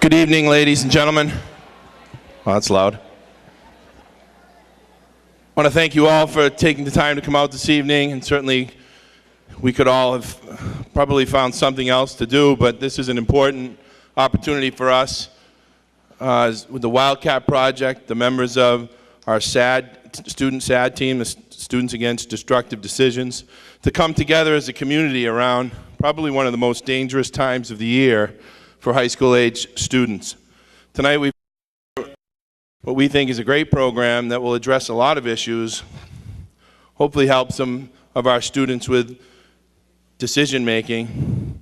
Good evening, ladies and gentlemen. Oh, that's loud. I want to thank you all for taking the time to come out this evening, and certainly we could all have probably found something else to do, but this is an important opportunity for us with the Wildcat Project, the members of our student SAD team, the Students Against Destructive Decisions, to come together as a community around probably one of the most dangerous times of the year for high school age students. Tonight we've what we think is a great program that will address a lot of issues, hopefully help some of our students with decision making,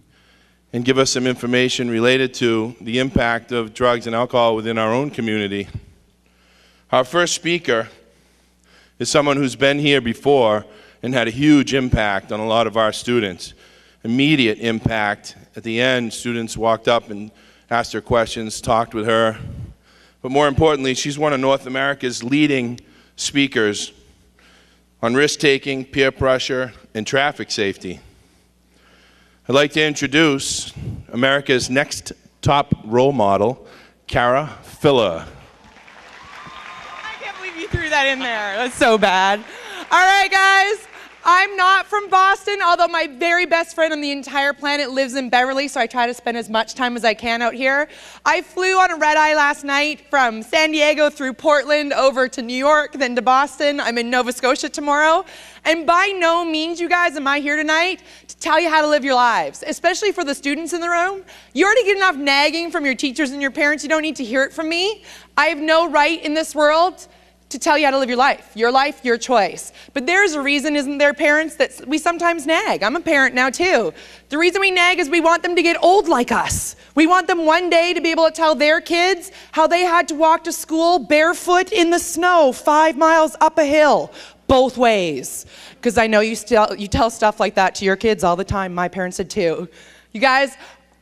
and give us some information related to the impact of drugs and alcohol within our own community. Our first speaker is someone who's been here before and had a huge impact on a lot of our students. Immediate impact. At the end, students walked up and asked her questions, talked with her. But more importantly, she's one of North America's leading speakers on risk-taking, peer pressure, and traffic safety. I'd like to introduce America's next top role model, Cara Filler. I can't believe you threw that in there. That's so bad. All right, guys. I'm not from Boston, although my very best friend on the entire planet lives in Beverly, so I try to spend as much time as I can out here. I flew on a red-eye last night from San Diego through Portland over to New York, then to Boston. I'm in Nova Scotia tomorrow. And by no means, you guys, am I here tonight to tell you how to live your lives, especially for the students in the room. You already get enough nagging from your teachers and your parents. You don't need to hear it from me. I have no right in this world to tell you how to live your life, your choice. But there's a reason, isn't there, parents, that we sometimes nag. I'm a parent now too. The reason we nag is we want them to get old like us. We want them one day to be able to tell their kids how they had to walk to school barefoot in the snow 5 miles up a hill, both ways. Because I know you tell stuff like that to your kids all the time. My parents did too. You guys,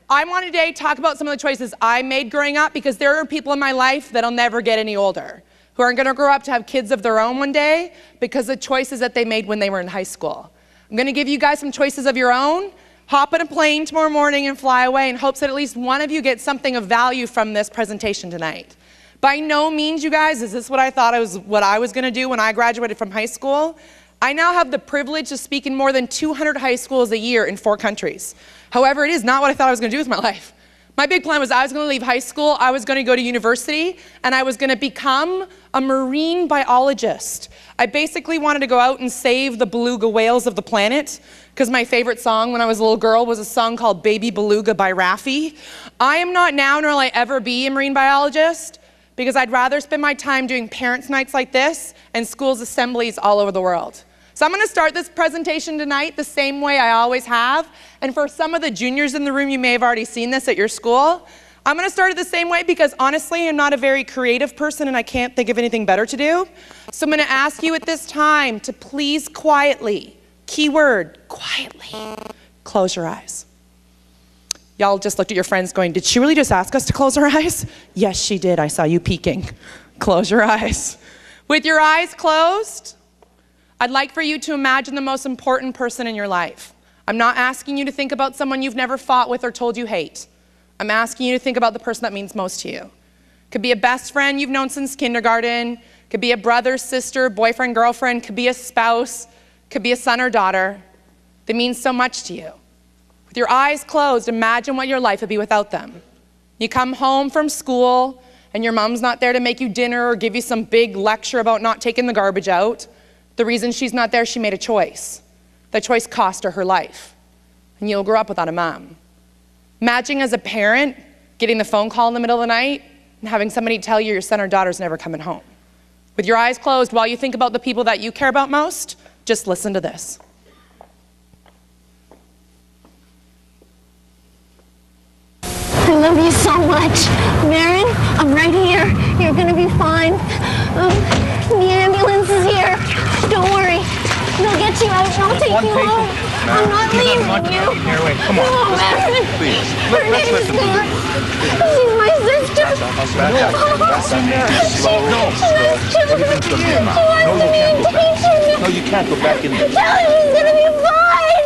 I want to today talk about some of the choices I made growing up, because there are people in my life that'll never get any older, who aren't going to grow up to have kids of their own one day because of choices that they made when they were in high school. I'm going to give you guys some choices of your own. Hop on a plane tomorrow morning and fly away in hopes that at least one of you gets something of value from this presentation tonight. By no means, you guys, is this what I thought what I was going to do when I graduated from high school. I now have the privilege to speak in more than 200 high schools a year in 4 countries. However, it is not what I thought I was going to do with my life. My big plan was I was going to leave high school, I was going to go to university, and I was going to become a marine biologist. I basically wanted to go out and save the beluga whales of the planet, because my favorite song when I was a little girl was a song called Baby Beluga by Raffi. I am not now, nor will I ever be, a marine biologist, because I'd rather spend my time doing parents' nights like this and schools' assemblies all over the world. So I'm going to start this presentation tonight the same way I always have. And for some of the juniors in the room, you may have already seen this at your school. I'm going to start it the same way because honestly, I'm not a very creative person and I can't think of anything better to do. So I'm going to ask you at this time to please quietly, keyword, quietly, close your eyes. Y'all just looked at your friends going, did she really just ask us to close our eyes? Yes, she did. I saw you peeking. Close your eyes. With your eyes closed, I'd like for you to imagine the most important person in your life. I'm not asking you to think about someone you've never fought with or told you hate. I'm asking you to think about the person that means most to you. Could be a best friend you've known since kindergarten, could be a brother, sister, boyfriend, girlfriend, could be a spouse, could be a son or daughter that means so much to you. With your eyes closed, imagine what your life would be without them. You come home from school and your mom's not there to make you dinner or give you some big lecture about not taking the garbage out. The reason she's not there, she made a choice. That choice cost her life. And you'll grow up without a mom. Imagine as a parent getting the phone call in the middle of the night and having somebody tell you your son or daughter's never coming home. With your eyes closed, while you think about the people that you care about most, just listen to this. I love you so much. Marin, I'm right here. You're gonna be fine. The ambulance is here. Don't worry. They'll get you out. I'll take you home. I'm not leaving you. Here, wait, come on. No, Marin. Please. Her name is God. She's my sister. She wants to be a teacher. No, you can't go back in there. Tell her she's gonna be fine.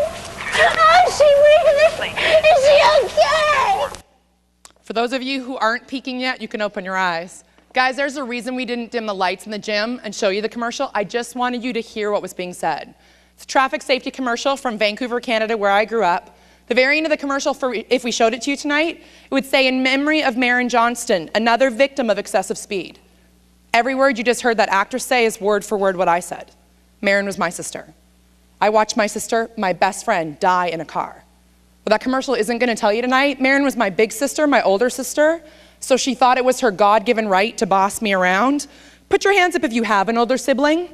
Is she breathing? Is she okay? For those of you who aren't peeking yet, you can open your eyes. Guys, there's a reason we didn't dim the lights in the gym and show you the commercial. I just wanted you to hear what was being said. It's a traffic safety commercial from Vancouver, Canada, where I grew up. The very end of the commercial, if we showed it to you tonight, it would say, "In memory of Marin Johnston, another victim of excessive speed." Every word you just heard that actress say is word for word what I said. Marin was my sister. I watched my sister, my best friend, die in a car. What that commercial isn't going to tell you tonight, Marin was my big sister, my older sister, so she thought it was her God-given right to boss me around. Put your hands up if you have an older sibling.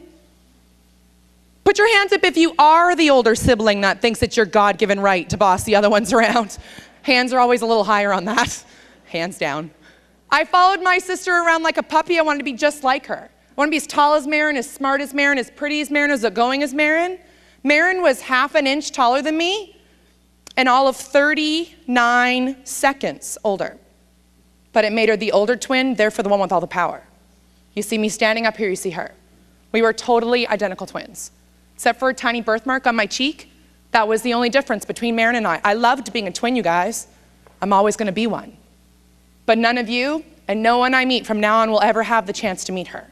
Put your hands up if you are the older sibling that thinks it's your God-given right to boss the other ones around. Hands are always a little higher on that. Hands down. I followed my sister around like a puppy. I wanted to be just like her. I wanted to be as tall as Marin, as smart as Marin, as pretty as Marin, as outgoing as Marin. Marin was half an inch taller than me and all of 39 seconds older. But it made her the older twin, therefore the one with all the power. You see me standing up here, you see her. We were totally identical twins. Except for a tiny birthmark on my cheek, that was the only difference between Marin and I. I loved being a twin, you guys. I'm always gonna be one. But none of you and no one I meet from now on will ever have the chance to meet her.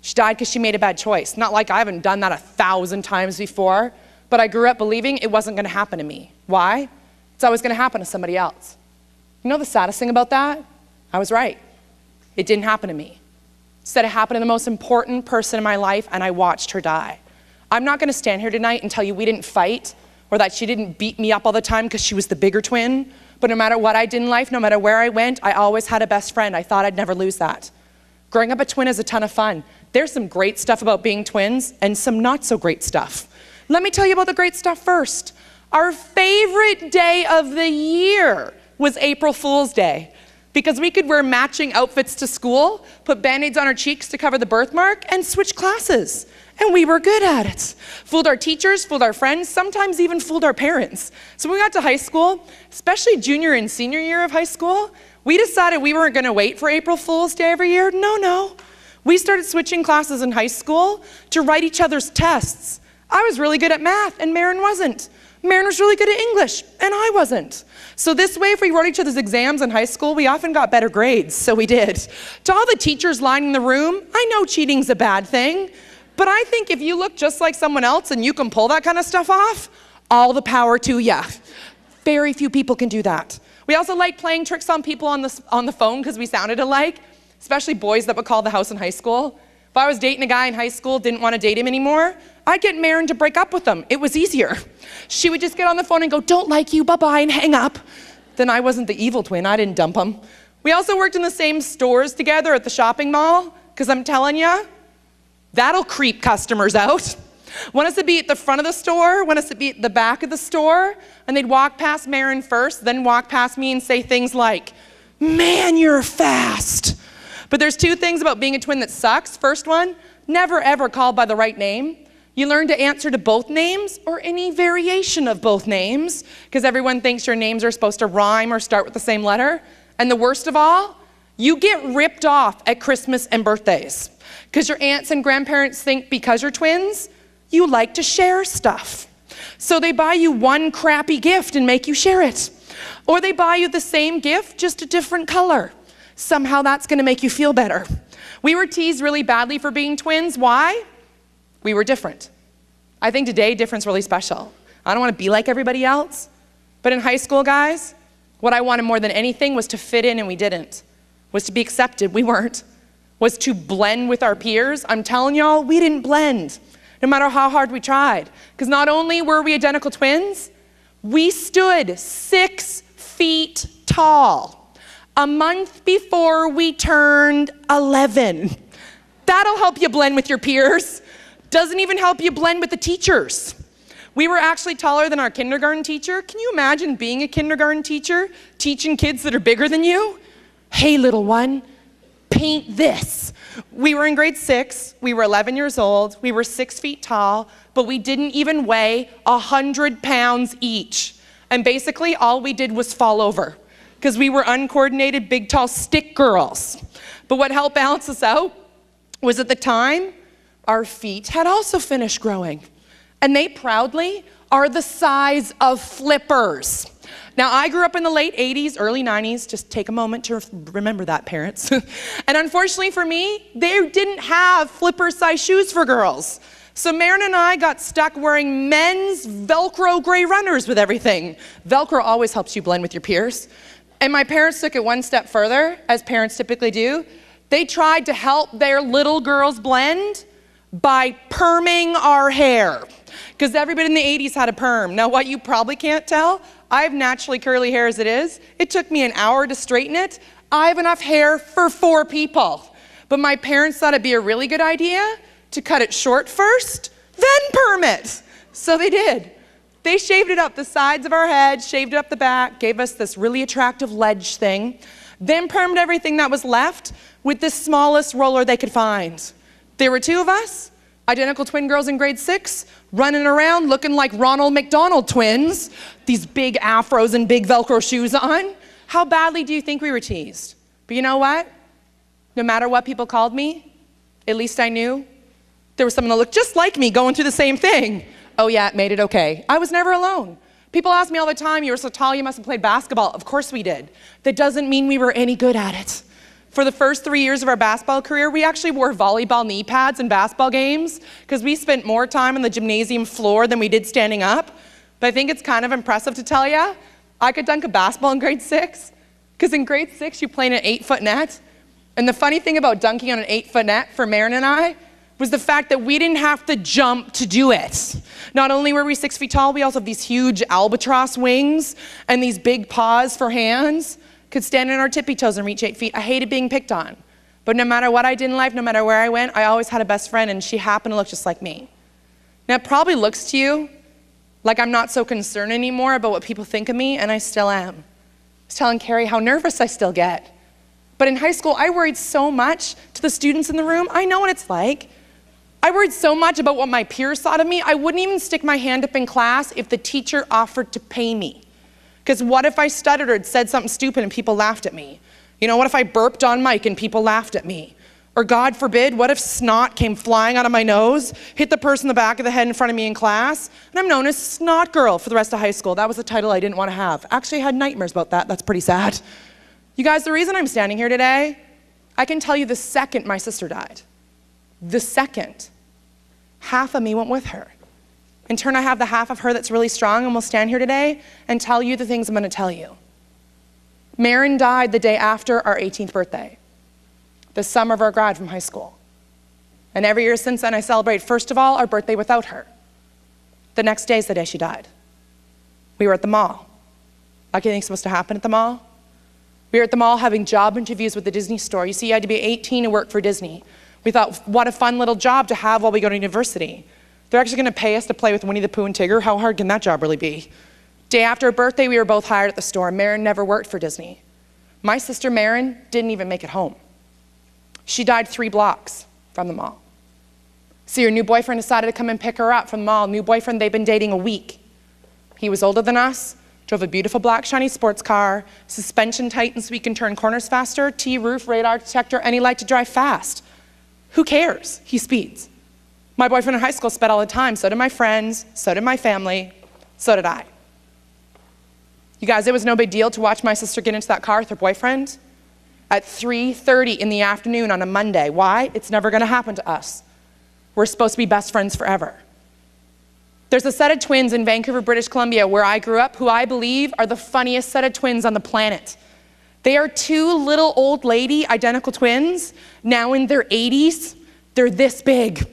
She died because she made a bad choice. Not like I haven't done that 1,000 times before, but I grew up believing it wasn't gonna happen to me. Why? It's always gonna happen to somebody else. You know the saddest thing about that? I was right. It didn't happen to me. Instead, it happened to the most important person in my life, and I watched her die. I'm not gonna stand here tonight and tell you we didn't fight, or that she didn't beat me up all the time because she was the bigger twin, but no matter what I did in life, no matter where I went, I always had a best friend. I thought I'd never lose that. Growing up a twin is a ton of fun. There's some great stuff about being twins, and some not so great stuff. Let me tell you about the great stuff first. Our favorite day of the year was April Fool's Day, because we could wear matching outfits to school, put Band-Aids on our cheeks to cover the birthmark, and switch classes. And we were good at it. Fooled our teachers, fooled our friends, sometimes even fooled our parents. So when we got to high school, especially junior and senior year of high school, we decided we weren't gonna wait for April Fool's Day every year. No. We started switching classes in high school to write each other's tests. I was really good at math, and Marin wasn't. Marin was really good at English, and I wasn't. So this way, if we wrote each other's exams in high school, we often got better grades, so we did. To all the teachers lining the room, I know cheating's a bad thing, but I think if you look just like someone else and you can pull that kind of stuff off, all the power to ya. Very few people can do that. We also liked playing tricks on people on the phone because we sounded alike, especially boys that would call the house in high school. If I was dating a guy in high school, didn't want to date him anymore, I'd get Marin to break up with him. It was easier. She would just get on the phone and go, "Don't like you, bye-bye," and hang up. Then I wasn't the evil twin, I didn't dump him. We also worked in the same stores together at the shopping mall, because I'm telling ya, that'll creep customers out. Want us to be at the front of the store, want us to be at the back of the store, and they'd walk past Marin first, then walk past me and say things like, "Man, you're fast." But there's two things about being a twin that sucks. First one, never ever called by the right name. You learn to answer to both names or any variation of both names, because everyone thinks your names are supposed to rhyme or start with the same letter. And the worst of all, you get ripped off at Christmas and birthdays, because your aunts and grandparents think because you're twins, you like to share stuff. So they buy you one crappy gift and make you share it. Or they buy you the same gift, just a different color. Somehow that's gonna make you feel better. We were teased really badly for being twins. Why? We were different. I think today, different's really special. I don't wanna be like everybody else, but in high school, guys, what I wanted more than anything was to fit in, and we didn't. Was to be accepted, we weren't. Was to blend with our peers. I'm telling y'all, we didn't blend, no matter how hard we tried. Because not only were we identical twins, we stood 6 feet tall. A month before we turned 11. That'll help you blend with your peers. Doesn't even help you blend with the teachers. We were actually taller than our kindergarten teacher. Can you imagine being a kindergarten teacher, teaching kids that are bigger than you? "Hey, little one, paint this." We were in grade 6, we were 11 years old, we were 6 feet tall, but we didn't even weigh 100 pounds each. And basically all we did was fall over, because we were uncoordinated, big, tall stick girls. But what helped balance us out was at the time, our feet had also finished growing. And they proudly are the size of flippers. Now, I grew up in the late 80s, early 90s. Just take a moment to remember that, parents. And unfortunately for me, they didn't have flipper-sized shoes for girls. So Marin and I got stuck wearing men's Velcro gray runners with everything. Velcro always helps you blend with your peers. And my parents took it one step further, as parents typically do. They tried to help their little girls blend by perming our hair. Because everybody in the 80s had a perm. Now, what you probably can't tell, I have naturally curly hair as it is. It took me an hour to straighten it. I have enough hair for 4 people. But my parents thought it'd be a really good idea to cut it short first, then perm it. So they did. They shaved it up the sides of our heads, shaved it up the back, gave us this really attractive ledge thing, then permed everything that was left with the smallest roller they could find. There were 2 of us, identical twin girls in grade 6, running around looking like Ronald McDonald twins, these big afros and big Velcro shoes on. How badly do you think we were teased? But you know what? No matter what people called me, at least I knew there was someone that looked just like me going through the same thing. Oh yeah, it made it okay. I was never alone. People ask me all the time, you were so tall, you must have played basketball. Of course we did. That doesn't mean we were any good at it. For the first 3 years of our basketball career, we actually wore volleyball knee pads in basketball games because we spent more time on the gymnasium floor than we did standing up. But I think it's kind of impressive to tell you, I could dunk a basketball in grade 6 because in grade 6, you play in an 8-foot net. And the funny thing about dunking on an 8-foot net for Marin and I was the fact that we didn't have to jump to do it. Not only were we 6 feet tall, we also have these huge albatross wings and these big paws for hands. Could stand on our tippy toes and reach 8 feet. I hated being picked on. But no matter what I did in life, no matter where I went, I always had a best friend, and she happened to look just like me. Now, it probably looks to you like I'm not so concerned anymore about what people think of me, and I still am. I was telling Carrie how nervous I still get. But in high school, I worried so much to the students in the room. I know what it's like. I worried so much about what my peers thought of me, I wouldn't even stick my hand up in class if the teacher offered to pay me. Because what if I stuttered or said something stupid and people laughed at me? You know, what if I burped on mic and people laughed at me? Or God forbid, what if snot came flying out of my nose, hit the person in the back of the head in front of me in class, and I'm known as Snot Girl for the rest of high school. That was a title I didn't want to have. Actually, I had nightmares about that. That's pretty sad. You guys, the reason I'm standing here today, I can tell you the second my sister died. The second. Half of me went with her. In turn, I have the half of her that's really strong, and we'll stand here today and tell you the things I'm going to tell you. Marin died the day after our 18th birthday, the summer of our grad from high school. And every year since then, I celebrate, first of all, our birthday without her. The next day is the day she died. We were at the mall. Like anything supposed to happen at the mall? We were at the mall having job interviews with the Disney store. You see, you had to be 18 to work for Disney. We thought, what a fun little job to have while we go to university. They're actually going to pay us to play with Winnie the Pooh and Tigger. How hard can that job really be? Day after her birthday, we were both hired at the store. Marin never worked for Disney. My sister Marin didn't even make it home. She died 3 blocks from the mall. See, her new boyfriend decided to come and pick her up from the mall. New boyfriend, they've been dating a week. He was older than us, drove a beautiful black shiny sports car, suspension tightened so we can turn corners faster, T-roof, radar detector, and he liked to drive fast. Who cares? He speeds. My boyfriend in high school sped all the time. So did my friends, so did my family, so did I. You guys, it was no big deal to watch my sister get into that car with her boyfriend at 3:30 in the afternoon on a Monday. Why? It's never going to happen to us. We're supposed to be best friends forever. There's a set of twins in Vancouver, British Columbia, where I grew up, who I believe are the funniest set of twins on the planet. They are 2 little old lady identical twins, now in their 80s. They're this big.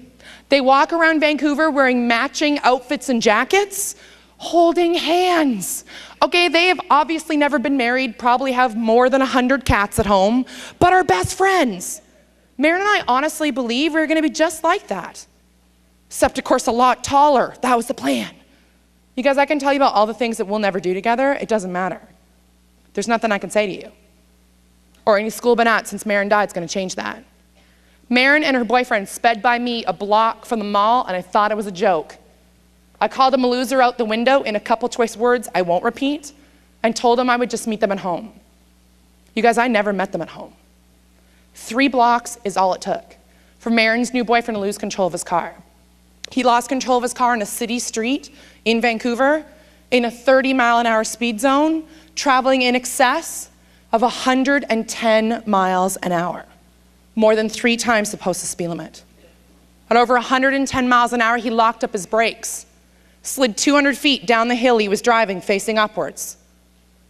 They walk around Vancouver wearing matching outfits and jackets, holding hands. Okay, they have obviously never been married, probably have more than 100 cats at home, but are best friends. Marin and I honestly believe we're gonna be just like that. Except, of course, a lot taller. That was the plan. You guys, I can tell you about all the things that we'll never do together. It doesn't matter. There's nothing I can say to you. Or any school been at since Marin died is gonna change that. Marin and her boyfriend sped by me a block from the mall, and I thought it was a joke. I called him a loser out the window in a couple choice words I won't repeat, and told him I would just meet them at home. You guys, I never met them at home. 3 blocks is all it took for Marin's new boyfriend to lose control of his car. He lost control of his car on a city street in Vancouver in a 30-mile-an-hour speed zone, traveling in excess of 110 miles an hour, more than 3 times the posted speed limit. At over 110 miles an hour, he locked up his brakes, slid 200 feet down the hill he was driving facing upwards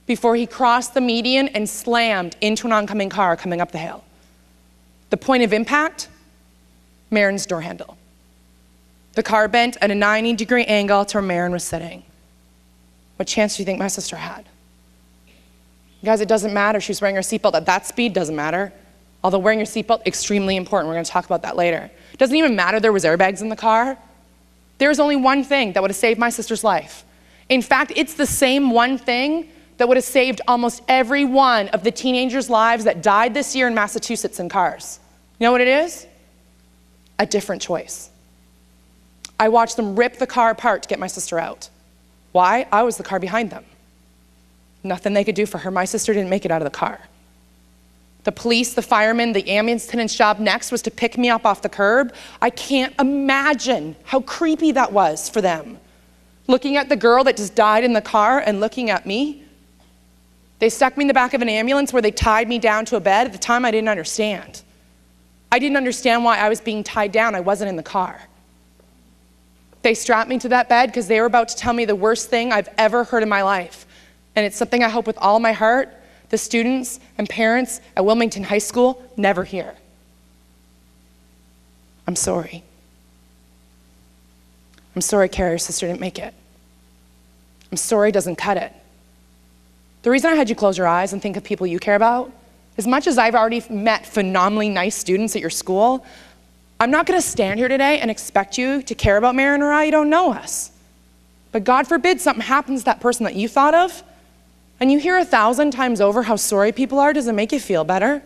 before he crossed the median and slammed into an oncoming car coming up the hill. The point of impact, Marin's door handle. The car bent at a 90-degree angle to where Marin was sitting. What chance do you think my sister had? Guys, it doesn't matter. She was wearing her seatbelt at that speed, doesn't matter. Although wearing your seatbelt, extremely important. We're going to talk about that later. It doesn't even matter there was airbags in the car. There's only one thing that would have saved my sister's life. In fact, it's the same one thing that would have saved almost every one of the teenagers' lives that died this year in Massachusetts in cars. You know what it is? A different choice. I watched them rip the car apart to get my sister out. Why? I was the car behind them. Nothing they could do for her. My sister didn't make it out of the car. The police, the firemen, the ambulance attendant's job next was to pick me up off the curb. I can't imagine how creepy that was for them. Looking at the girl that just died in the car and looking at me. They stuck me in the back of an ambulance where they tied me down to a bed. At the time, I didn't understand. I didn't understand why I was being tied down. I wasn't in the car. They strapped me to that bed because they were about to tell me the worst thing I've ever heard in my life. And it's something I hope with all my heart the students and parents at Wilmington High School never hear. I'm sorry. I'm sorry, Carrie, your sister didn't make it. I'm sorry doesn't cut it. The reason I had you close your eyes and think of people you care about, as much as I've already met phenomenally nice students at your school, I'm not going to stand here today and expect you to care about Marin or I. You don't know us. But God forbid something happens to that person that you thought of, and you hear 1,000 times over how sorry people are. Doesn't make you feel better.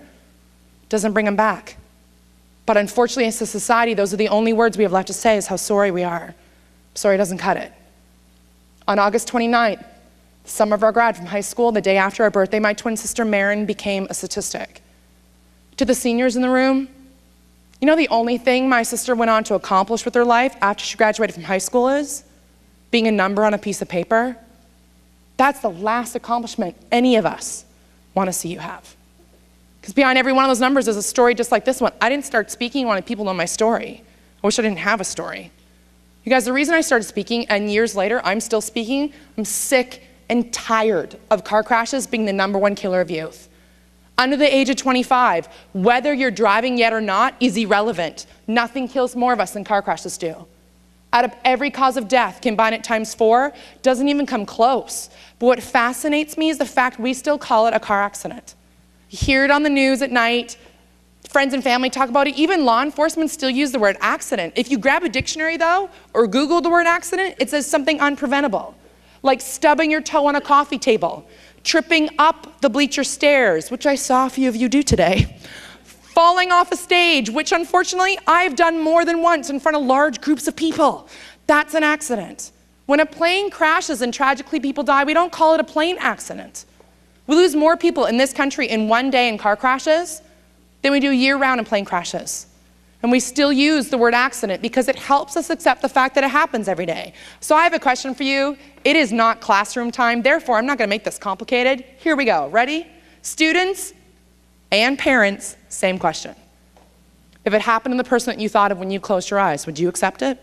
Doesn't bring them back. But unfortunately, as a society, those are the only words we have left to say is how sorry we are. Sorry doesn't cut it. On August 29th, the summer of our grad from high school, the day after our birthday, my twin sister Marin became a statistic. To the seniors in the room, you know the only thing my sister went on to accomplish with her life after she graduated from high school is being a number on a piece of paper? That's the last accomplishment any of us want to see you have. Because behind every one of those numbers is a story just like this one. I didn't start speaking when people know my story. I wish I didn't have a story. You guys, the reason I started speaking, and years later I'm still speaking, I'm sick and tired of car crashes being the #1 killer of youth. Under the age of 25, whether you're driving yet or not is irrelevant. Nothing kills more of us than car crashes do. Out of every cause of death, combine it ×4, doesn't even come close. But what fascinates me is the fact we still call it a car accident. You hear it on the news at night, friends and family talk about it, even law enforcement still use the word accident. If you grab a dictionary though, or Google the word accident, it says something unpreventable, like stubbing your toe on a coffee table, tripping up the bleacher stairs, which I saw a few of you do today, falling off a stage, which unfortunately I've done more than once in front of large groups of people. That's an accident. When a plane crashes and tragically people die, we don't call it a plane accident. We lose more people in this country in one day in car crashes than we do year-round in plane crashes. And we still use the word accident because it helps us accept the fact that it happens every day. So I have a question for you. It is not classroom time, therefore I'm not going to make this complicated. Here we go. Ready? Students and parents, same question. If it happened to the person that you thought of when you closed your eyes, would you accept it?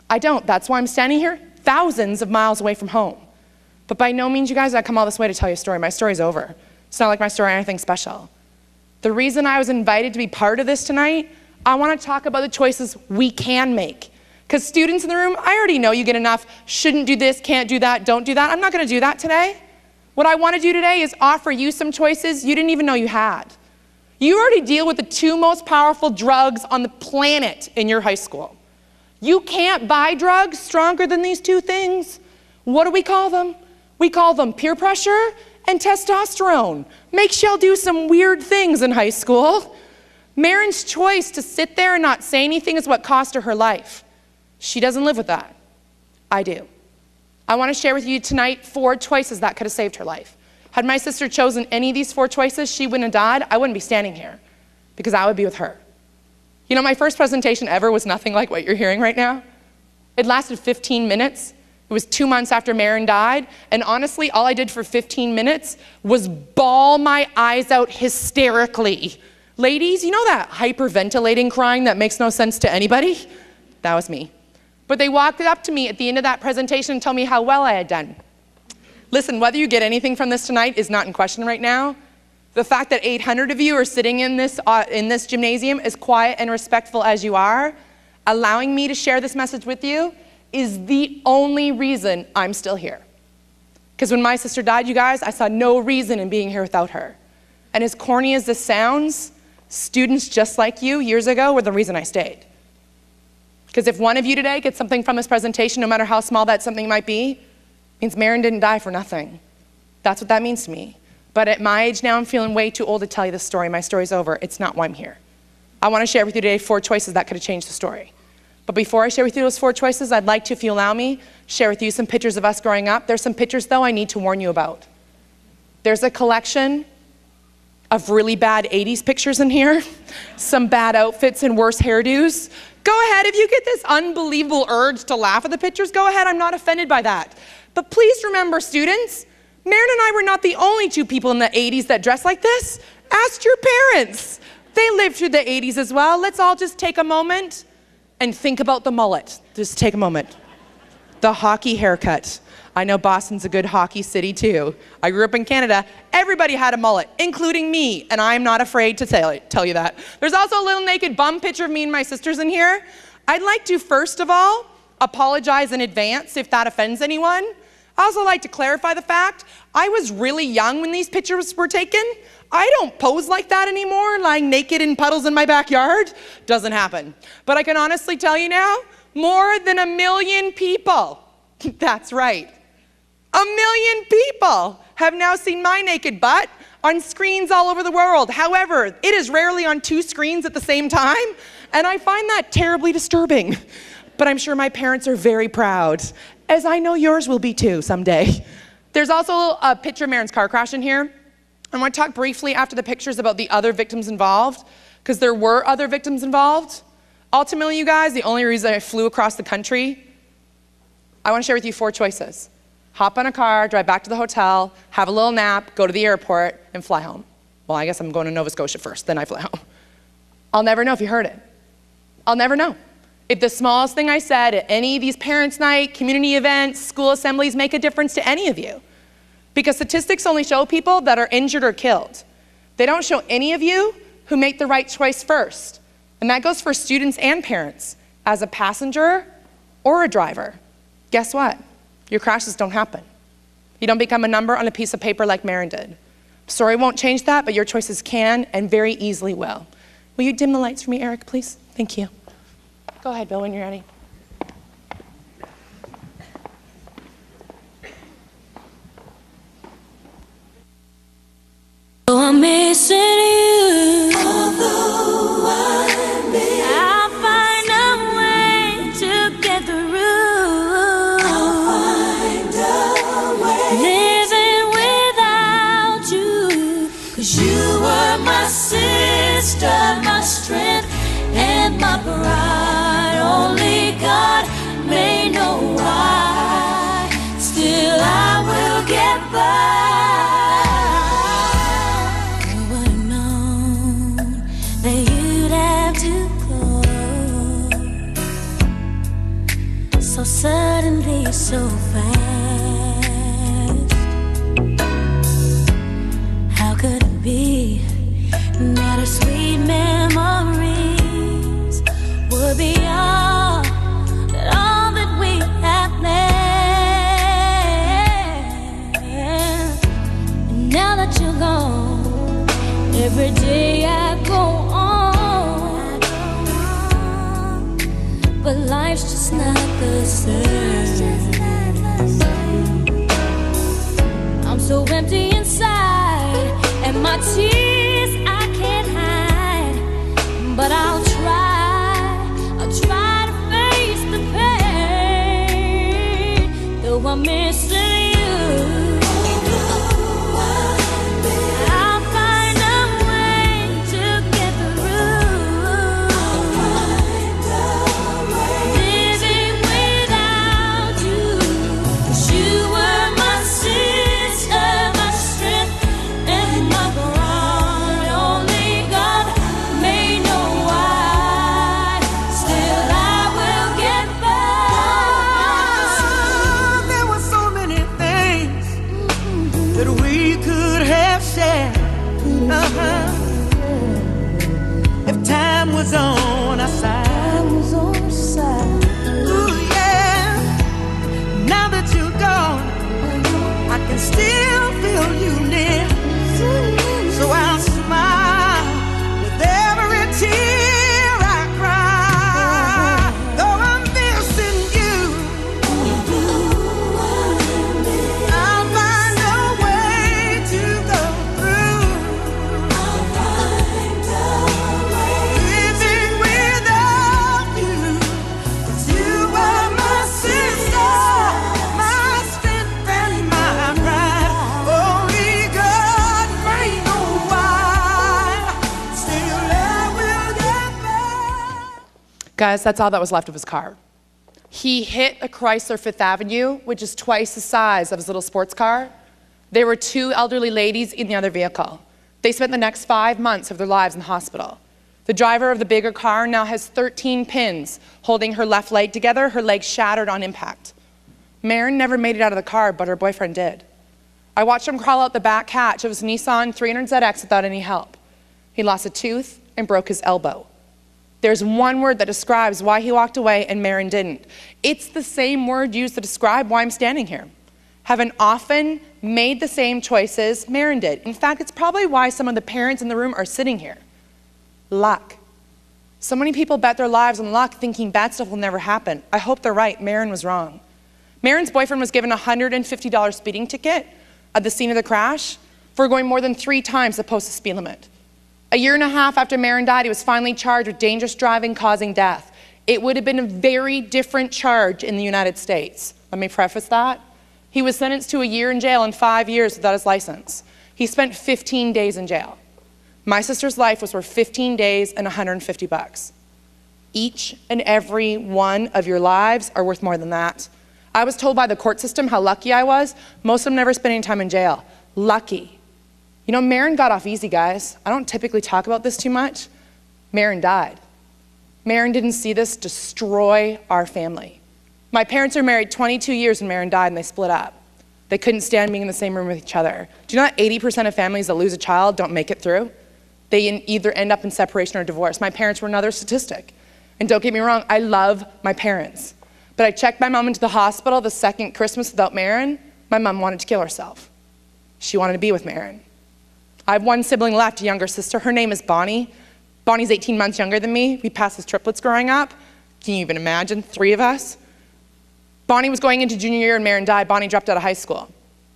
I don't. That's why I'm standing here, thousands of miles away from home. But by no means, you guys, I come all this way to tell you a story. My story's over. It's not like my story or anything special. The reason I was invited to be part of this tonight, I want to talk about the choices we can make. Because students in the room, I already know you get enough, shouldn't do this, can't do that, don't do that. I'm not going to do that today. What I want to do today is offer you some choices you didn't even know you had. You already deal with the 2 most powerful drugs on the planet in your high school. You can't buy drugs stronger than these 2 things. What do we call them? We call them peer pressure and testosterone. Makes y'all do some weird things in high school. Marin's choice to sit there and not say anything is what cost her life. She doesn't live with that. I do. I want to share with you tonight 4 choices that could have saved her life. Had my sister chosen any of these 4 choices, she wouldn't have died. I wouldn't be standing here because I would be with her. You know, my first presentation ever was nothing like what you're hearing right now. It lasted 15 minutes. It was 2 months after Marin died, and honestly, all I did for 15 minutes was bawl my eyes out hysterically. Ladies, you know that hyperventilating crying that makes no sense to anybody? That was me. But they walked up to me at the end of that presentation and told me how well I had done. Listen, whether you get anything from this tonight is not in question right now. The fact that 800 of you are sitting in this gymnasium, as quiet and respectful as you are, allowing me to share this message with you, is the only reason I'm still here. Because when my sister died, you guys, I saw no reason in being here without her. And as corny as this sounds, students just like you years ago were the reason I stayed. Because if one of you today gets something from this presentation, no matter how small that something might be, it means Marin didn't die for nothing. That's what that means to me. But at my age now, I'm feeling way too old to tell you this story. My story's over. It's not why I'm here. I want to share with you today 4 choices that could have changed the story. But before I share with you those 4 choices, I'd like to, if you allow me, share with you some pictures of us growing up. There's some pictures, though, I need to warn you about. There's a collection of really bad 80s pictures in here, some bad outfits and worse hairdos. Go ahead, if you get this unbelievable urge to laugh at the pictures, go ahead, I'm not offended by that. But please remember, students, Marin and I were not the only 2 people in the 80s that dressed like this. Ask your parents. They lived through the 80s as well. Let's all just take a moment and think about the mullet. Just take a moment. The hockey haircut. I know Boston's a good hockey city too. I grew up in Canada. Everybody had a mullet, including me, and I'm not afraid to tell you that. There's also a little naked bum picture of me and my sisters in here. I'd like to, first of all, apologize in advance if that offends anyone. I also like to clarify the fact I was really young when these pictures were taken. I don't pose like that anymore, lying naked in puddles in my backyard. Doesn't happen. But I can honestly tell you now, more than 1 million people, that's right, 1 million people have now seen my naked butt on screens all over the world. However, it is rarely on 2 screens at the same time, and I find that terribly disturbing. But I'm sure my parents are very proud, as I know yours will be too someday. There's also a picture of Marin's car crash in here. I want to talk briefly after the pictures about the other victims involved, because there were other victims involved. Ultimately, you guys, the only reason I flew across the country, I want to share with you 4 choices. Hop on a car, drive back to the hotel, have a little nap, go to the airport, and fly home. Well, I guess I'm going to Nova Scotia first, then I fly home. I'll never know if you heard it. I'll never know. If the smallest thing I said at any of these parents' night, community events, school assemblies make a difference to any of you. Because statistics only show people that are injured or killed. They don't show any of you who make the right choice first. And that goes for students and parents, as a passenger or a driver. Guess what? Your crashes don't happen. You don't become a number on a piece of paper like Marin did. Sorry won't change that, but your choices can and very easily will. Will you dim the lights for me, Eric, please? Thank you. Go ahead, Bill, when you're ready. Oh, I'm missing you. Although I'll find a way to get through. I'll find a way. Living without you. 'Cause you were my sister, my strength, and my pride. Only God may know why. Still I will get by. So suddenly, so fast. How could it be that our sweet memories would be all that we have left? And now that you're gone, every day I go on. But life's just not the same. I'm so empty inside, and my tears I can't hide. But I'll try to face the pain. Though I'm missing you. I'll find a way to get through. if time was on our side. Ooh, yeah. Now that you're gone, I can still feel you near. So I'll smile with every tear I cry. Though I'm missing you, I'll find a way to go through. Living without you, 'cause you are my sister, my strength and my pride. Only God may know why. Still I will get back. Guys, that's all that was left of his car. He hit a Chrysler Fifth Avenue, which is twice the size of his little sports car. There were 2 elderly ladies in the other vehicle. They spent the next 5 months of their lives in the hospital. The driver of the bigger car now has 13 pins holding her left leg together, her leg shattered on impact. Maren never made it out of the car, but her boyfriend did. I watched him crawl out the back hatch of his Nissan 300ZX without any help. He lost a tooth and broke his elbow. There's one word that describes why he walked away and Maren didn't. It's the same word used to describe why I'm standing here. Haven't often made the same choices Maren did. In fact, it's probably why some of the parents in the room are sitting here. Luck. So many people bet their lives on luck thinking bad stuff will never happen. I hope they're right. Maren was wrong. Maren's boyfriend was given a $150 speeding ticket at the scene of the crash for going more than 3 times the posted speed limit. A year and a half after Maren died, he was finally charged with dangerous driving causing death. It would have been a very different charge in the United States. Let me preface that. He was sentenced to a year in jail and 5 years without his license. He spent 15 days in jail. My sister's life was worth 15 days and $150. Each and every one of your lives are worth more than that. I was told by the court system how lucky I was. Most of them never spent any time in jail. Lucky. You know, Maren got off easy, guys. I don't typically talk about this too much. Maren died. Maren didn't see this destroy our family. My parents were married 22 years when Maren died and they split up. They couldn't stand being in the same room with each other. Do you know that 80% of families that lose a child don't make it through? They either end up in separation or divorce. My parents were another statistic. And don't get me wrong, I love my parents. But I checked my mom into the hospital the second Christmas without Maren. My mom wanted to kill herself. She wanted to be with Maren. I have one sibling left, a younger sister. Her name is Bonnie. Bonnie's 18 months younger than me. We passed as triplets growing up. Can you even imagine? 3 of us. Bonnie was going into junior year and Maren died. Bonnie dropped out of high school.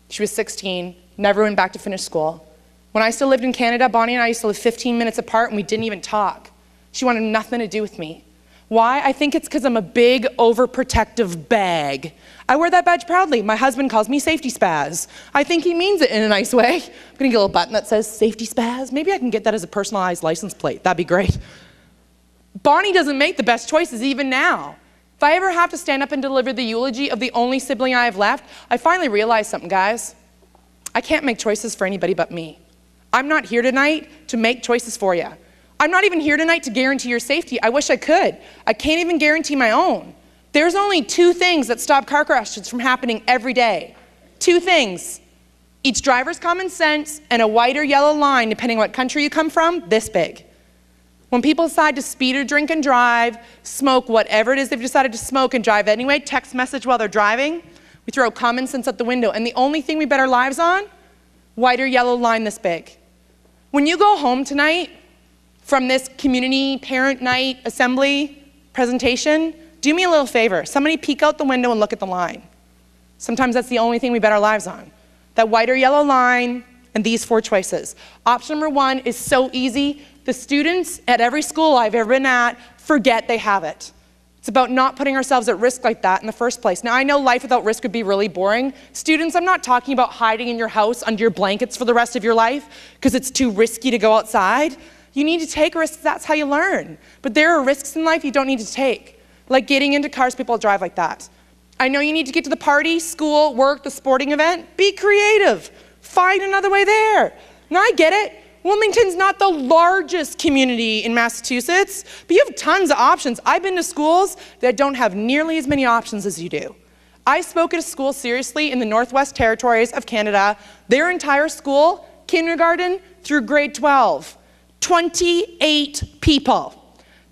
She was 16, never went back to finish school. When I still lived in Canada, Bonnie and I used to live 15 minutes apart and we didn't even talk. She wanted nothing to do with me. Why? I think it's because I'm a big, overprotective bag. I wear that badge proudly. My husband calls me Safety Spaz. I think he means it in a nice way. I'm gonna get a little button that says Safety Spaz. Maybe I can get that as a personalized license plate. That'd be great. Bonnie doesn't make the best choices even now. If I ever have to stand up and deliver the eulogy of the only sibling I have left, I finally realized something, guys. I can't make choices for anybody but me. I'm not here tonight to make choices for you. I'm not even here tonight to guarantee your safety. I wish I could. I can't even guarantee my own. There's only 2 things that stop car crashes from happening every day. 2 things. Each driver's common sense and a white or yellow line, depending on what country you come from, this big. When people decide to speed or drink and drive, smoke whatever it is they've decided to smoke and drive anyway, text message while they're driving, we throw common sense out the window. And the only thing we bet our lives on, white or yellow line this big. When you go home tonight, from this community parent night assembly presentation, do me a little favor. Somebody peek out the window and look at the line. Sometimes that's the only thing we bet our lives on. That white or yellow line and these 4 choices. Option number 1 is so easy. The students at every school I've ever been at forget they have it. It's about not putting ourselves at risk like that in the first place. Now I know life without risk would be really boring. Students, I'm not talking about hiding in your house under your blankets for the rest of your life because it's too risky to go outside. You need to take risks, that's how you learn. But there are risks in life you don't need to take, like getting into cars people drive like that. I know you need to get to the party, school, work, the sporting event. Be creative. Find another way there. Now I get it. Wilmington's not the largest community in Massachusetts, but you have tons of options. I've been to schools that don't have nearly as many options as you do. I spoke at a school seriously in the Northwest Territories of Canada. Their entire school, kindergarten through grade 12. 28 people.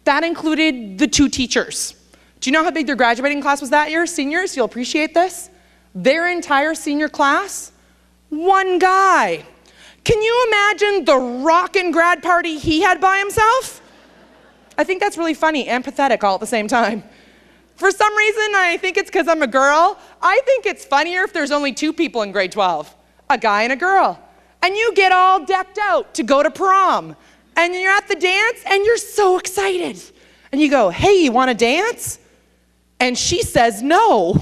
That included the 2 teachers. Do you know how big their graduating class was that year? Seniors, you'll appreciate this. Their entire senior class, 1 guy. Can you imagine the rockin' grad party he had by himself? I think that's really funny and pathetic all at the same time. For some reason, I think it's because I'm a girl, I think it's funnier if there's only 2 people in grade 12, a guy and a girl. And you get all decked out to go to prom. And you're at the dance and you're so excited. And you go, hey, you wanna dance? And she says no.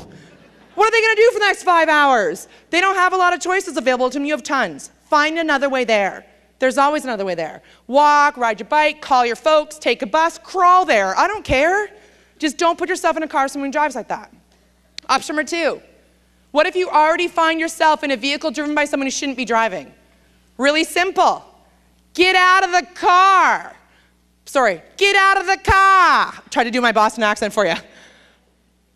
What are they gonna do for the next 5 hours? They don't have a lot of choices available to them, you have tons. Find another way there. There's always another way there. Walk, ride your bike, call your folks, take a bus, crawl there. I don't care. Just don't put yourself in a car someone drives like that. Option number 2. What if you already find yourself in a vehicle driven by someone who shouldn't be driving? Really simple. Get out of the car. Sorry, get out of the car. Try to do my Boston accent for you.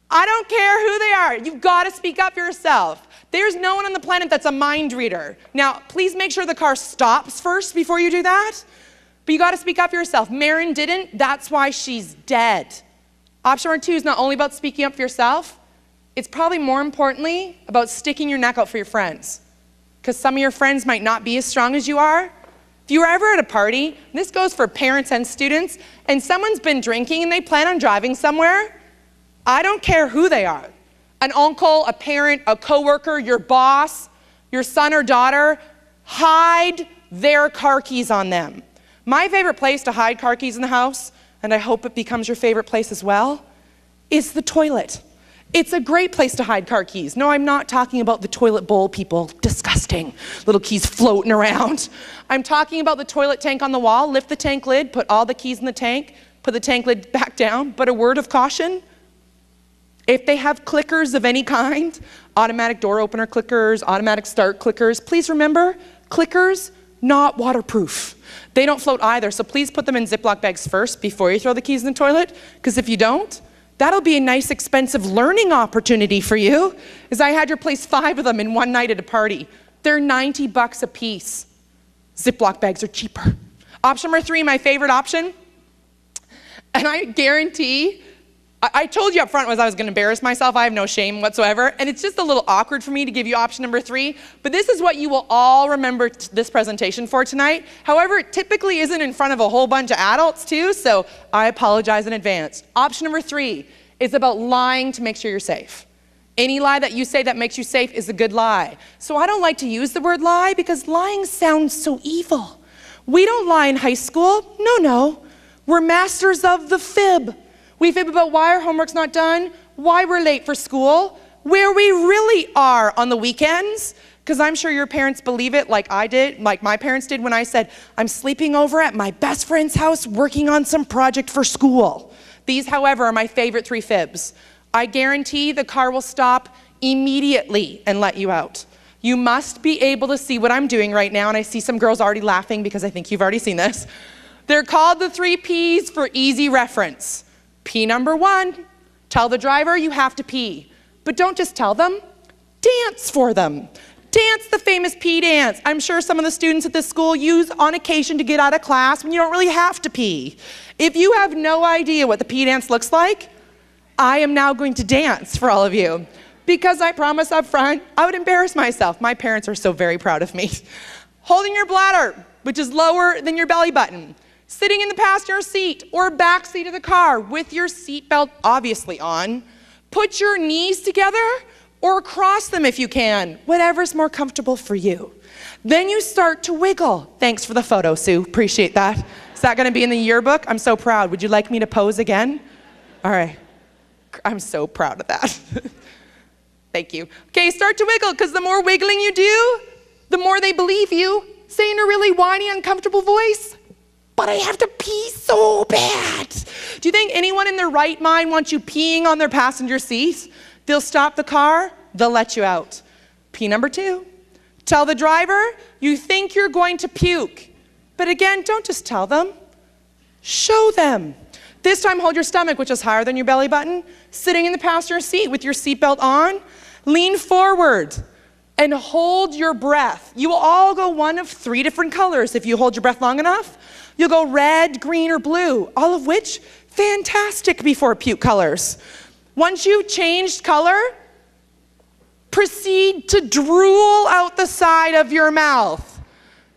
I don't care who they are. You've got to speak up for yourself. There's no one on the planet that's a mind reader. Now, please make sure the car stops first before you do that. But you got to speak up for yourself. Marin didn't. That's why she's dead. Option number 2 is not only about speaking up for yourself, it's probably more importantly about sticking your neck out for your friends. Because some of your friends might not be as strong as you are. If you were ever at a party, and this goes for parents and students, and someone's been drinking and they plan on driving somewhere, I don't care who they are. An uncle, a parent, a coworker, your boss, your son or daughter, hide their car keys on them. My favorite place to hide car keys in the house, and I hope it becomes your favorite place as well, is the toilet. It's a great place to hide car keys. No, I'm not talking about the toilet bowl people. Disgusting. Little keys floating around. I'm talking about the toilet tank on the wall. Lift the tank lid, put all the keys in the tank, put the tank lid back down. But a word of caution, if they have clickers of any kind, automatic door opener clickers, automatic start clickers, please remember, clickers, not waterproof. They don't float either, so please put them in Ziploc bags first before you throw the keys in the toilet, because if you don't, that'll be a nice expensive learning opportunity for you, as I had to replace 5 of them in one night at a party. They're $90 a piece. Ziploc bags are cheaper. Option number 3, my favorite option, and I guarantee, I told you up front I was going to embarrass myself. I have no shame whatsoever, and it's just a little awkward for me to give you option number 3, but this is what you will all remember this presentation for tonight. However, it typically isn't in front of a whole bunch of adults too, so I apologize in advance. Option number 3 is about lying to make sure you're safe. Any lie that you say that makes you safe is a good lie. So I don't like to use the word lie because lying sounds so evil. We don't lie in high school. No. We're masters of the fib. We fib about why our homework's not done, why we're late for school, where we really are on the weekends, because I'm sure your parents believe it like I did, like my parents did when I said, I'm sleeping over at my best friend's house working on some project for school. These, however, are my favorite 3 fibs. I guarantee the car will stop immediately and let you out. You must be able to see what I'm doing right now, and I see some girls already laughing because I think you've already seen this. They're called the 3 Ps for easy reference. P number 1, tell the driver you have to pee. But don't just tell them, dance for them. Dance the famous pee dance. I'm sure some of the students at this school use on occasion to get out of class when you don't really have to pee. If you have no idea what the pee dance looks like, I am now going to dance for all of you. Because I promise up front, I would embarrass myself. My parents are so very proud of me. Holding your bladder, which is lower than your belly button. Sitting in the passenger seat or back seat of the car with your seatbelt obviously on. Put your knees together or cross them if you can, whatever's more comfortable for you. Then you start to wiggle. Thanks for the photo, Sue. Appreciate that. Is that going to be in the yearbook? I'm so proud. Would you like me to pose again? All right. I'm so proud of that. Thank you. Okay, start to wiggle, because the more wiggling you do, the more they believe you. Say in a really whiny, uncomfortable voice, but I have to pee so bad. Do you think anyone in their right mind wants you peeing on their passenger seat? They'll stop the car, they'll let you out. P number 2, tell the driver you think you're going to puke. But again, don't just tell them, show them. This time hold your stomach, which is higher than your belly button, sitting in the passenger seat with your seatbelt on, lean forward. and hold your breath. You will all go one of 3 different colors if you hold your breath long enough. You'll go red, green, or blue, all of which fantastic before puke colors. Once you've changed color, proceed to drool out the side of your mouth.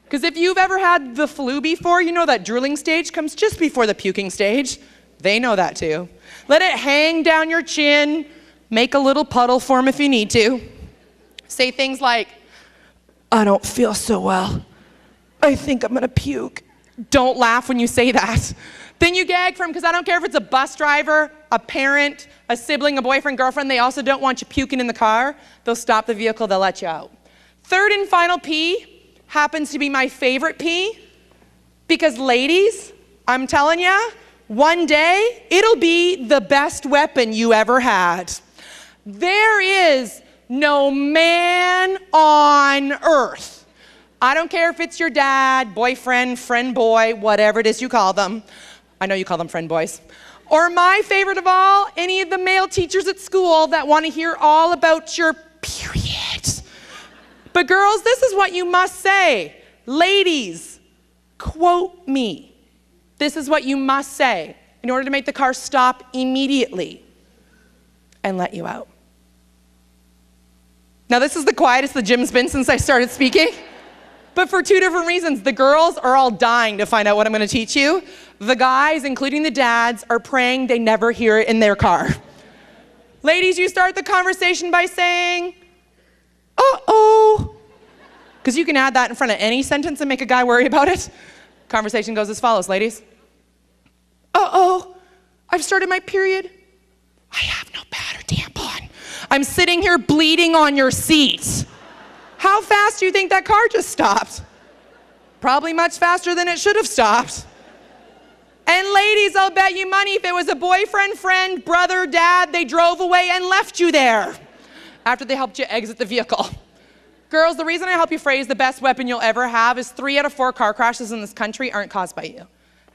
Because if you've ever had the flu before, you know that drooling stage comes just before the puking stage. They know that too. Let it hang down your chin. Make a little puddle form if you need to. Say things like, I don't feel so well. I think I'm gonna puke. Don't laugh when you say that. Then you gag from, because I don't care if it's a bus driver, a parent, a sibling, a boyfriend, girlfriend, they also don't want you puking in the car. They'll stop the vehicle, they'll let you out. Third and final P happens to be my favorite P, because ladies, I'm telling ya, one day it'll be the best weapon you ever had. There is no man on earth, I don't care if it's your dad, boyfriend, friend boy, whatever it is you call them. I know you call them friend boys. Or my favorite of all, any of the male teachers at school that want to hear all about your period. But girls, this is what you must say. Ladies, quote me. This is what you must say in order to make the car stop immediately and let you out. Now this is the quietest the gym's been since I started speaking. But for 2 different reasons. The girls are all dying to find out what I'm going to teach you. The guys, including the dads, are praying they never hear it in their car. Ladies, you start the conversation by saying, uh-oh. Because you can add that in front of any sentence and make a guy worry about it. Conversation goes as follows, ladies. Uh-oh, I've started my period. I have no pad or tampon. I'm sitting here bleeding on your seat. How fast do you think that car just stopped? Probably much faster than it should have stopped. And ladies, I'll bet you money if it was a boyfriend, friend, brother, dad, they drove away and left you there after they helped you exit the vehicle. Girls, the reason I help you phrase the best weapon you'll ever have is 3 out of 4 car crashes in this country aren't caused by you.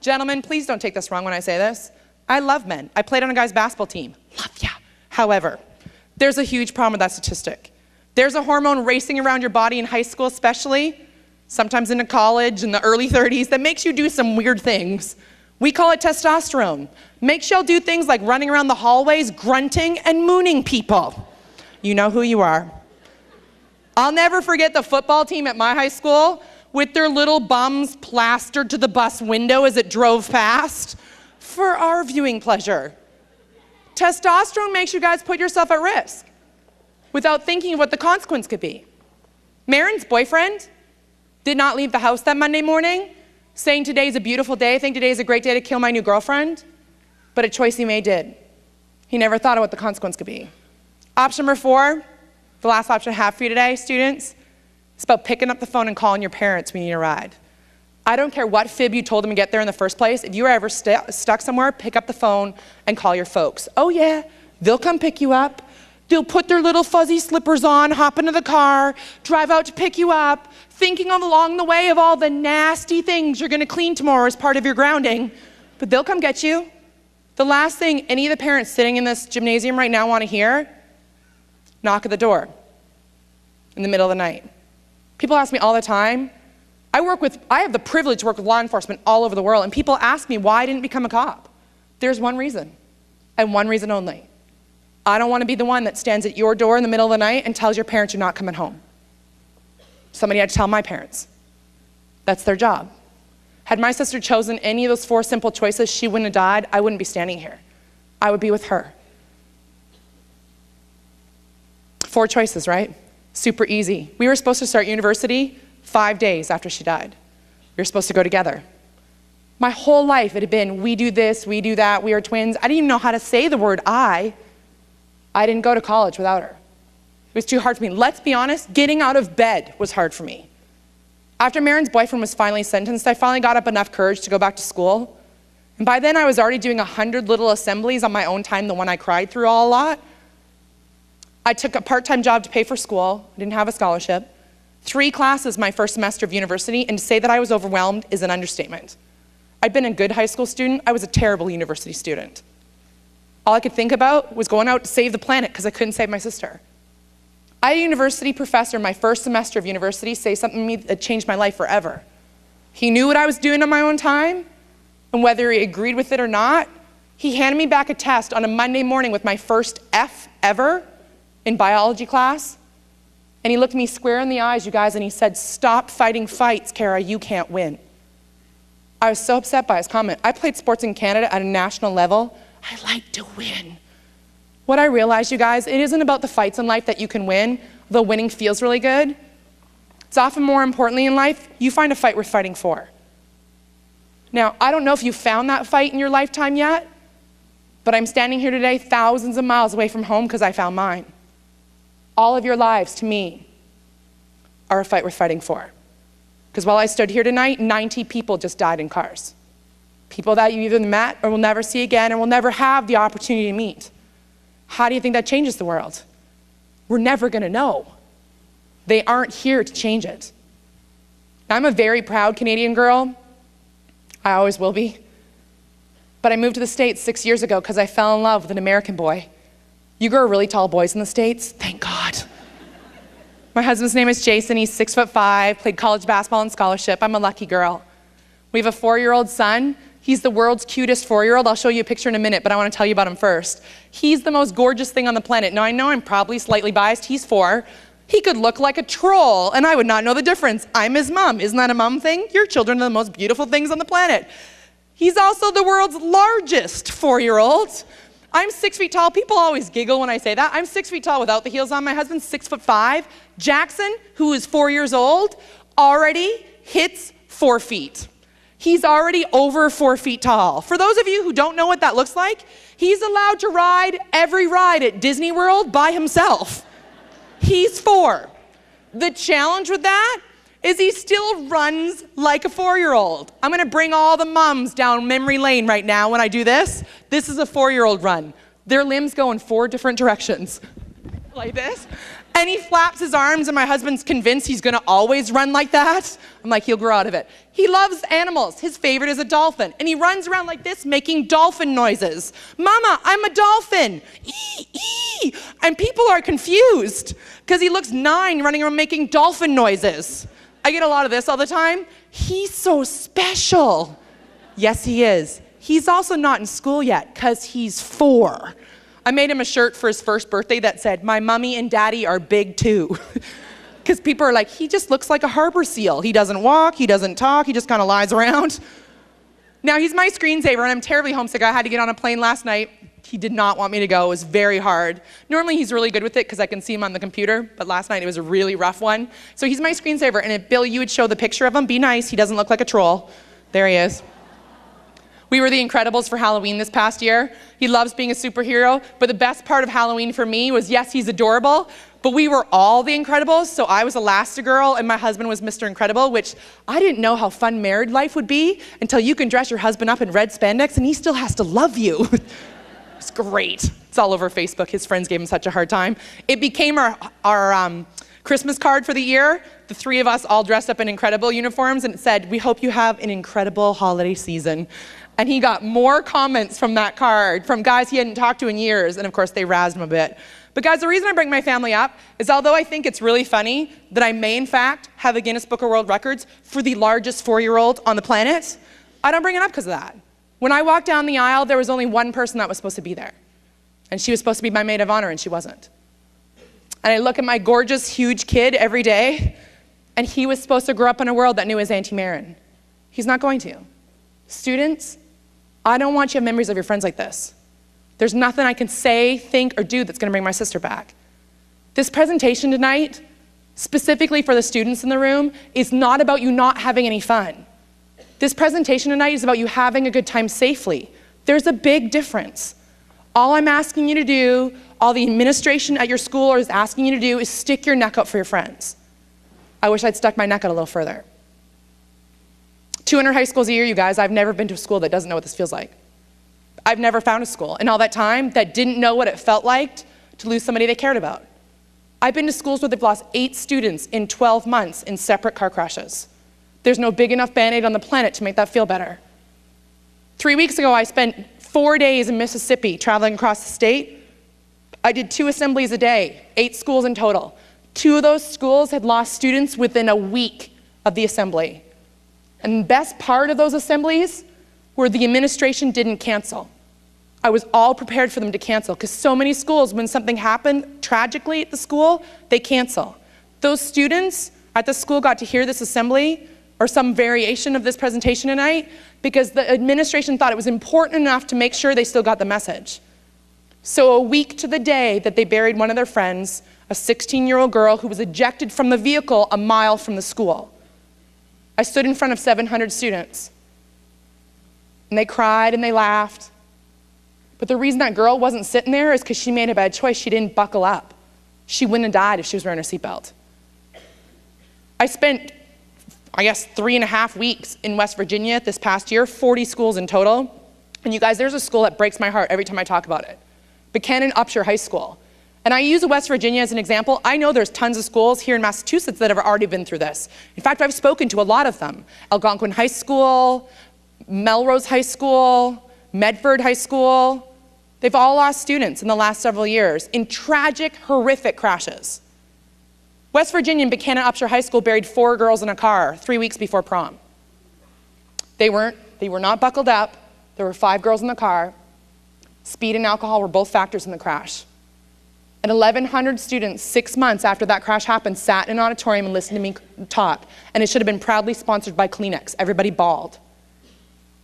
Gentlemen, please don't take this wrong when I say this. I love men. I played on a guy's basketball team. Love ya. However, there's a huge problem with that statistic. There's a hormone racing around your body in high school especially, sometimes into college in the early 30s, that makes you do some weird things. We call it testosterone. Makes y'all do things like running around the hallways, grunting and mooning people. You know who you are. I'll never forget the football team at my high school with their little bums plastered to the bus window as it drove past for our viewing pleasure. Testosterone makes you guys put yourself at risk without thinking of what the consequence could be. Marin's boyfriend did not leave the house that Monday morning saying today's a beautiful day, I think today's a great day to kill my new girlfriend, but a choice he made did. He never thought of what the consequence could be. Option number 4, the last option I have for you today, students, it's about picking up the phone and calling your parents when you need a ride. I don't care what fib you told them to get there in the first place. If you were ever stuck somewhere, pick up the phone and call your folks. Oh yeah, they'll come pick you up. They'll put their little fuzzy slippers on, hop into the car, drive out to pick you up, thinking along the way of all the nasty things you're gonna clean tomorrow as part of your grounding, but they'll come get you. The last thing any of the parents sitting in this gymnasium right now wanna hear, knock at the door in the middle of the night. People ask me all the time, I have the privilege to work with law enforcement all over the world, and people ask me why I didn't become a cop. There's one reason, and one reason only. I don't want to be the one that stands at your door in the middle of the night and tells your parents you're not coming home. Somebody had to tell my parents. That's their job. Had my sister chosen any of those 4 simple choices, she wouldn't have died. I wouldn't be standing here. I would be with her. 4 choices, right? Super easy. We were supposed to start university 5 days after she died. We were supposed to go together. My whole life it had been, we do this, we do that, we are twins. I didn't even know how to say the word I didn't go to college without her. It was too hard for me. Let's be honest, getting out of bed was hard for me. After Marin's boyfriend was finally sentenced, I finally got up enough courage to go back to school. And by then I was already doing 100 little assemblies on my own time, the one I cried through a lot. I took a part-time job to pay for school. I didn't have a scholarship. 3 classes my first semester of university, and to say that I was overwhelmed is an understatement. I'd been a good high school student. I was a terrible university student. All I could think about was going out to save the planet because I couldn't save my sister. I had a university professor in my first semester of university say something to me that changed my life forever. He knew what I was doing on my own time, and whether he agreed with it or not, he handed me back a test on a Monday morning with my first F ever in biology class. And he looked me square in the eyes, you guys, and he said, "Stop fighting fights, Kara, you can't win." I was so upset by his comment. I played sports in Canada at a national level. I like to win. What I realized, you guys, it isn't about the fights in life that you can win, though winning feels really good. It's often more importantly in life, you find a fight worth fighting for. Now, I don't know if you found that fight in your lifetime yet, but I'm standing here today thousands of miles away from home because I found mine. All of your lives, to me, are a fight worth fighting for. Because while I stood here tonight, 90 people just died in cars. People that you either met or will never see again and will never have the opportunity to meet. How do you think that changes the world? We're never gonna know. They aren't here to change it. Now, I'm a very proud Canadian girl. I always will be. But I moved to the States 6 years ago because I fell in love with an American boy. You grow really tall boys in the States? Thank God. My husband's name is Jason. He's 6'5", played college basketball on scholarship. I'm a lucky girl. We have a 4-year-old son. He's the world's cutest 4-year-old. I'll show you a picture in a minute, but I want to tell you about him first. He's the most gorgeous thing on the planet. Now, I know I'm probably slightly biased. He's 4. He could look like a troll, and I would not know the difference. I'm his mom. Isn't that a mom thing? Your children are the most beautiful things on the planet. He's also the world's largest 4-year-old. I'm 6 feet tall. People always giggle when I say that. I'm 6 feet tall without the heels on. My husband's 6'5". Jackson, who is 4 years old, already hits 4 feet. He's already over 4 feet tall. For those of you who don't know what that looks like, he's allowed to ride every ride at Disney World by himself. He's 4. The challenge with that is he still runs like a 4-year-old. I'm gonna bring all the moms down memory lane right now when I do this. This is a 4-year-old run. Their limbs go in 4 different directions, like this. And he flaps his arms, and my husband's convinced he's gonna always run like that. I'm like, he'll grow out of it. He loves animals. His favorite is a dolphin. And he runs around like this, making dolphin noises. "Mama, I'm a dolphin. Ee, ee." And people are confused, because he looks 9 running around making dolphin noises. I get a lot of this all the time. He's so special. Yes, he is. He's also not in school yet, because he's 4. I made him a shirt for his first birthday that said, "My mommy and daddy are big too." Because people are like, he just looks like a harbor seal. He doesn't walk, he doesn't talk, he just kind of lies around. Now, he's my screensaver, and I'm terribly homesick. I had to get on a plane last night. He did not want me to go. It was very hard. Normally, he's really good with it because I can see him on the computer, but last night it was a really rough one. So he's my screensaver, and if Bill, you would show the picture of him, be nice. He doesn't look like a troll. There he is. We were the Incredibles for Halloween this past year. He loves being a superhero, but the best part of Halloween for me was, yes, he's adorable, but we were all the Incredibles, so I was Elastigirl and my husband was Mr. Incredible, which I didn't know how fun married life would be until you can dress your husband up in red spandex and he still has to love you. It's great. It's all over Facebook. His friends gave him such a hard time. It became our Christmas card for the year. The 3 of us all dressed up in Incredible uniforms, and it said, "We hope you have an incredible holiday season." And he got more comments from that card from guys he hadn't talked to in years, and of course they razzed him a bit. But guys, the reason I bring my family up is although I think it's really funny that I may in fact have a Guinness Book of World Records for the largest 4-year-old on the planet, I don't bring it up because of that. When I walked down the aisle, there was only one person that was supposed to be there. And she was supposed to be my maid of honor, and she wasn't. And I look at my gorgeous, huge kid every day, and he was supposed to grow up in a world that knew his Auntie Marin. He's not going to. Students, I don't want you to have memories of your friends like this. There's nothing I can say, think, or do that's gonna bring my sister back. This presentation tonight, specifically for the students in the room, is not about you not having any fun. This presentation tonight is about you having a good time safely. There's a big difference. All I'm asking you to do, all the administration at your school is asking you to do, is stick your neck out for your friends. I wish I'd stuck my neck out a little further. 200 high schools a year, you guys. I've never been to a school that doesn't know what this feels like. I've never found a school in all that time that didn't know what it felt like to lose somebody they cared about. I've been to schools where they've lost 8 students in 12 months in separate car crashes. There's no big enough Band-Aid on the planet to make that feel better. 3 weeks ago, I spent 4 days in Mississippi traveling across the state. I did 2 assemblies a day, 8 schools in total. 2 of those schools had lost students within a week of the assembly. And the best part of those assemblies were the administration didn't cancel. I was all prepared for them to cancel, because so many schools, when something happened tragically at the school, they cancel. Those students at the school got to hear this assembly, or some variation of this presentation tonight, because the administration thought it was important enough to make sure they still got the message. So a week to the day that they buried one of their friends, a 16-year-old girl who was ejected from the vehicle a mile from the school, I stood in front of 700 students. And they cried and they laughed. But the reason that girl wasn't sitting there is because she made a bad choice. She didn't buckle up. She wouldn't have died if she was wearing a seatbelt. I spent, 3.5 weeks in West Virginia this past year, 40 schools in total. And you guys, there's a school that breaks my heart every time I talk about it. Buchanan Upshur High School. And I use West Virginia as an example. I know there's tons of schools here in Massachusetts that have already been through this. In fact, I've spoken to a lot of them. Algonquin High School, Melrose High School, Medford High School. They've all lost students in the last several years in tragic, horrific crashes. West Virginia and Buchanan Upshur High School buried 4 girls in a car 3 weeks before prom. They were not buckled up. There were 5 girls in the car. Speed and alcohol were both factors in the crash. And 1,100 students, 6 months after that crash happened, sat in an auditorium and listened to me talk. And it should have been proudly sponsored by Kleenex. Everybody bawled.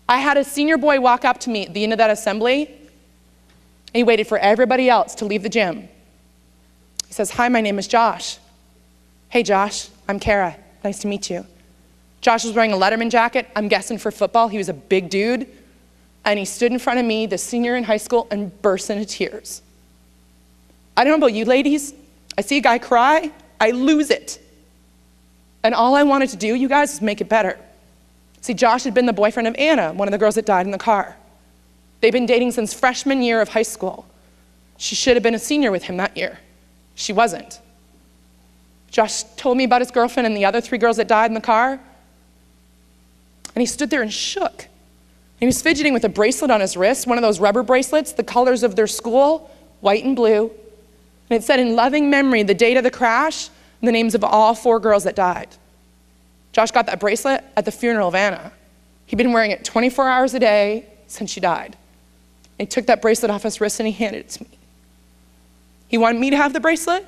I had a senior boy walk up to me at the end of that assembly, and he waited for everybody else to leave the gym. He says, "Hi, my name is Josh." "Hey, Josh, I'm Kara. Nice to meet you." Josh was wearing a Letterman jacket, I'm guessing for football. He was a big dude. And he stood in front of me, the senior in high school, and burst into tears. I don't know about you ladies, I see a guy cry, I lose it. And all I wanted to do, you guys, is make it better. See, Josh had been the boyfriend of Anna, one of the girls that died in the car. They'd been dating since freshman year of high school. She should have been a senior with him that year. She wasn't. Josh told me about his girlfriend and the other 3 girls that died in the car. And he stood there and shook. And he was fidgeting with a bracelet on his wrist, one of those rubber bracelets, the colors of their school, white and blue. And it said, "In loving memory, the date of the crash, and the names of all 4 girls that died." Josh got that bracelet at the funeral of Anna. He'd been wearing it 24 hours a day since she died. And he took that bracelet off his wrist and he handed it to me. He wanted me to have the bracelet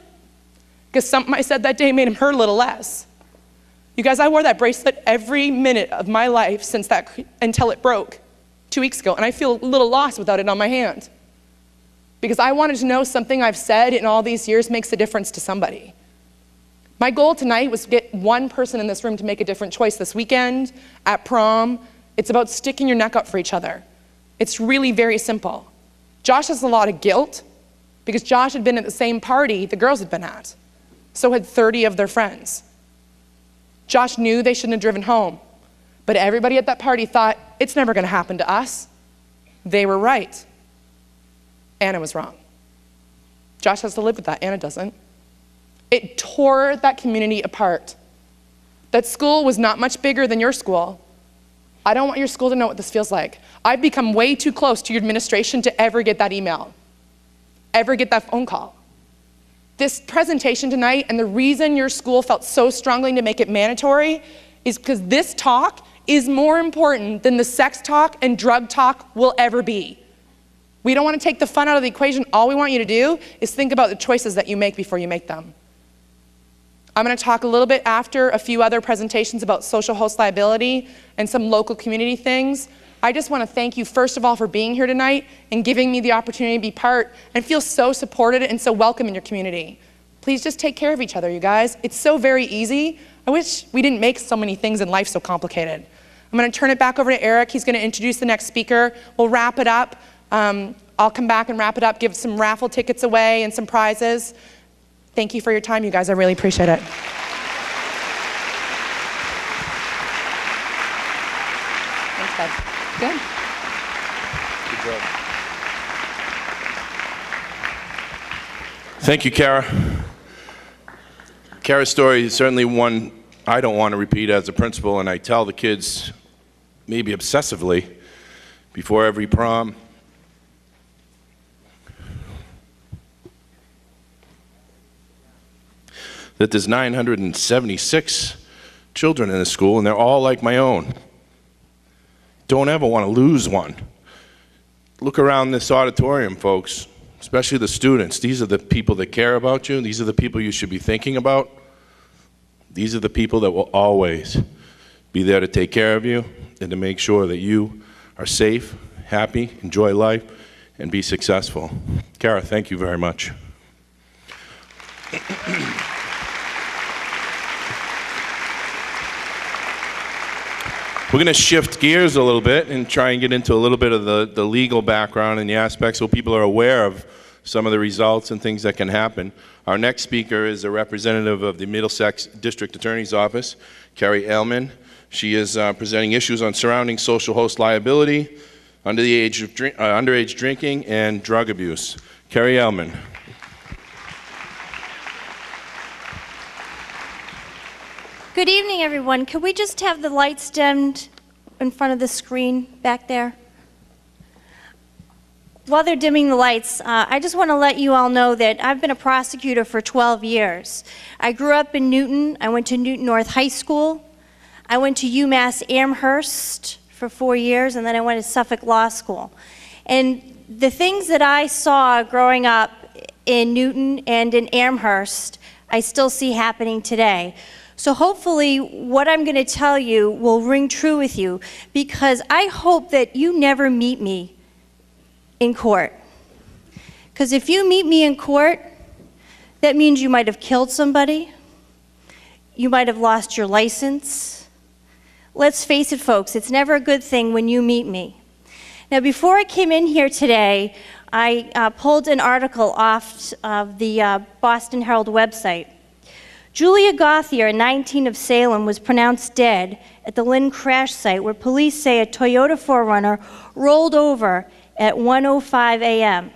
because something I said that day made him hurt a little less. You guys, I wore that bracelet every minute of my life since until it broke 2 weeks ago, and I feel a little lost without it on my hand. Because I wanted to know something I've said in all these years makes a difference to somebody. My goal tonight was to get one person in this room to make a different choice this weekend, at prom. It's about sticking your neck up for each other. It's really very simple. Josh has a lot of guilt because Josh had been at the same party the girls had been at. So had 30 of their friends. Josh knew they shouldn't have driven home, but everybody at that party thought, it's never going to happen to us. They were right. Anna was wrong. Josh has to live with that. Anna doesn't. It tore that community apart. That school was not much bigger than your school. I don't want your school to know what this feels like. I've become way too close to your administration to ever get that email, ever get that phone call. This presentation tonight, and the reason your school felt so strongly to make it mandatory, is because this talk is more important than the sex talk and drug talk will ever be. We don't want to take the fun out of the equation. All we want you to do is think about the choices that you make before you make them. I'm going to talk a little bit after a few other presentations about social host liability and some local community things. I just want to thank you, first of all, for being here tonight and giving me the opportunity to be part and feel so supported and so welcome in your community. Please just take care of each other, you guys. It's so very easy. I wish we didn't make so many things in life so complicated. I'm going to turn it back over to Eric. He's going to introduce the next speaker. We'll wrap it up. I'll come back and wrap it up, give some raffle tickets away and some prizes. Thank you for your time, you guys. I really appreciate it. Thanks, bud. Good. Good job. Thank you, Kara. Kara's story is certainly one I don't want to repeat as a principal, and I tell the kids, maybe obsessively, before every prom. that there's 976 children in the school, and they're all like my own. Don't ever want to lose one. Look around this auditorium, folks, especially the students. These are the people that care about you. These are the people you should be thinking about. These are the people that will always be there to take care of you and to make sure that you are safe, happy, enjoy life, and be successful. Kara, thank you very much. We're going to shift gears a little bit and try and get into a little bit of the legal background and the aspects so people are aware of some of the results and things that can happen. Our next speaker is a representative of the Middlesex District Attorney's Office, Carrie Aylman. She is presenting issues on surrounding social host liability, underage drinking, and drug abuse. Carrie Aylman. Good evening, everyone. Could we just have the lights dimmed in front of the screen back there? While they're dimming the lights, I just want to let you all know that I've been a prosecutor for 12 years. I grew up in Newton. I went to Newton North High School. I went to UMass Amherst for 4 years, and then I went to Suffolk Law School. And the things that I saw growing up in Newton and in Amherst, I still see happening today. So hopefully what I'm going to tell you will ring true with you, because I hope that you never meet me in court. Because if you meet me in court, that means you might have killed somebody, you might have lost your license. Let's face it, folks, it's never a good thing when you meet me. Now, before I came in here today, I pulled an article off of the Boston Herald website. Julia Gauthier, 19 of Salem, was pronounced dead at the Lynn crash site where police say a Toyota 4Runner rolled over at 1:05 a.m.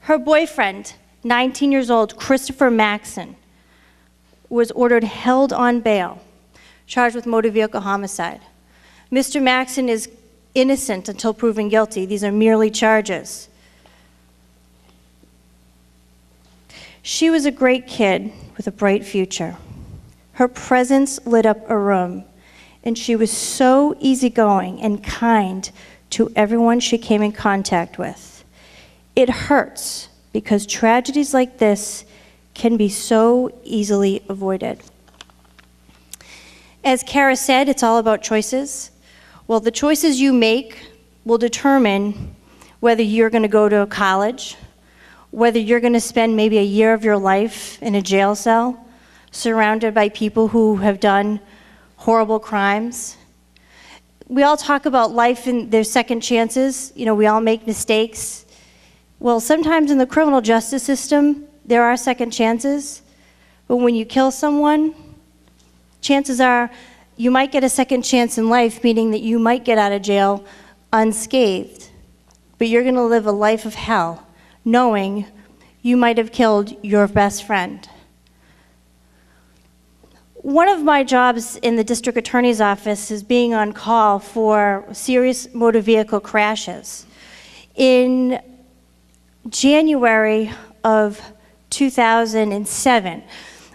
Her boyfriend, 19 years old, Christopher Maxson, was ordered held on bail, charged with motor vehicle homicide. Mr. Maxson is innocent until proven guilty. These are merely charges. She was a great kid with a bright future. Her presence lit up a room, and she was so easygoing and kind to everyone she came in contact with. It hurts because tragedies like this can be so easily avoided. As Kara said, it's all about choices. Well, the choices you make will determine whether you're going to go to college, whether you're going to spend maybe a year of your life in a jail cell, surrounded by people who have done horrible crimes. We all talk about life and their second chances. You know, we all make mistakes. Well, sometimes in the criminal justice system, there are second chances. But when you kill someone, chances are you might get a second chance in life, meaning that you might get out of jail unscathed. But you're going to live a life of hell, knowing you might have killed your best friend. One of my jobs in the district attorney's office is being on call for serious motor vehicle crashes. In January of 2007,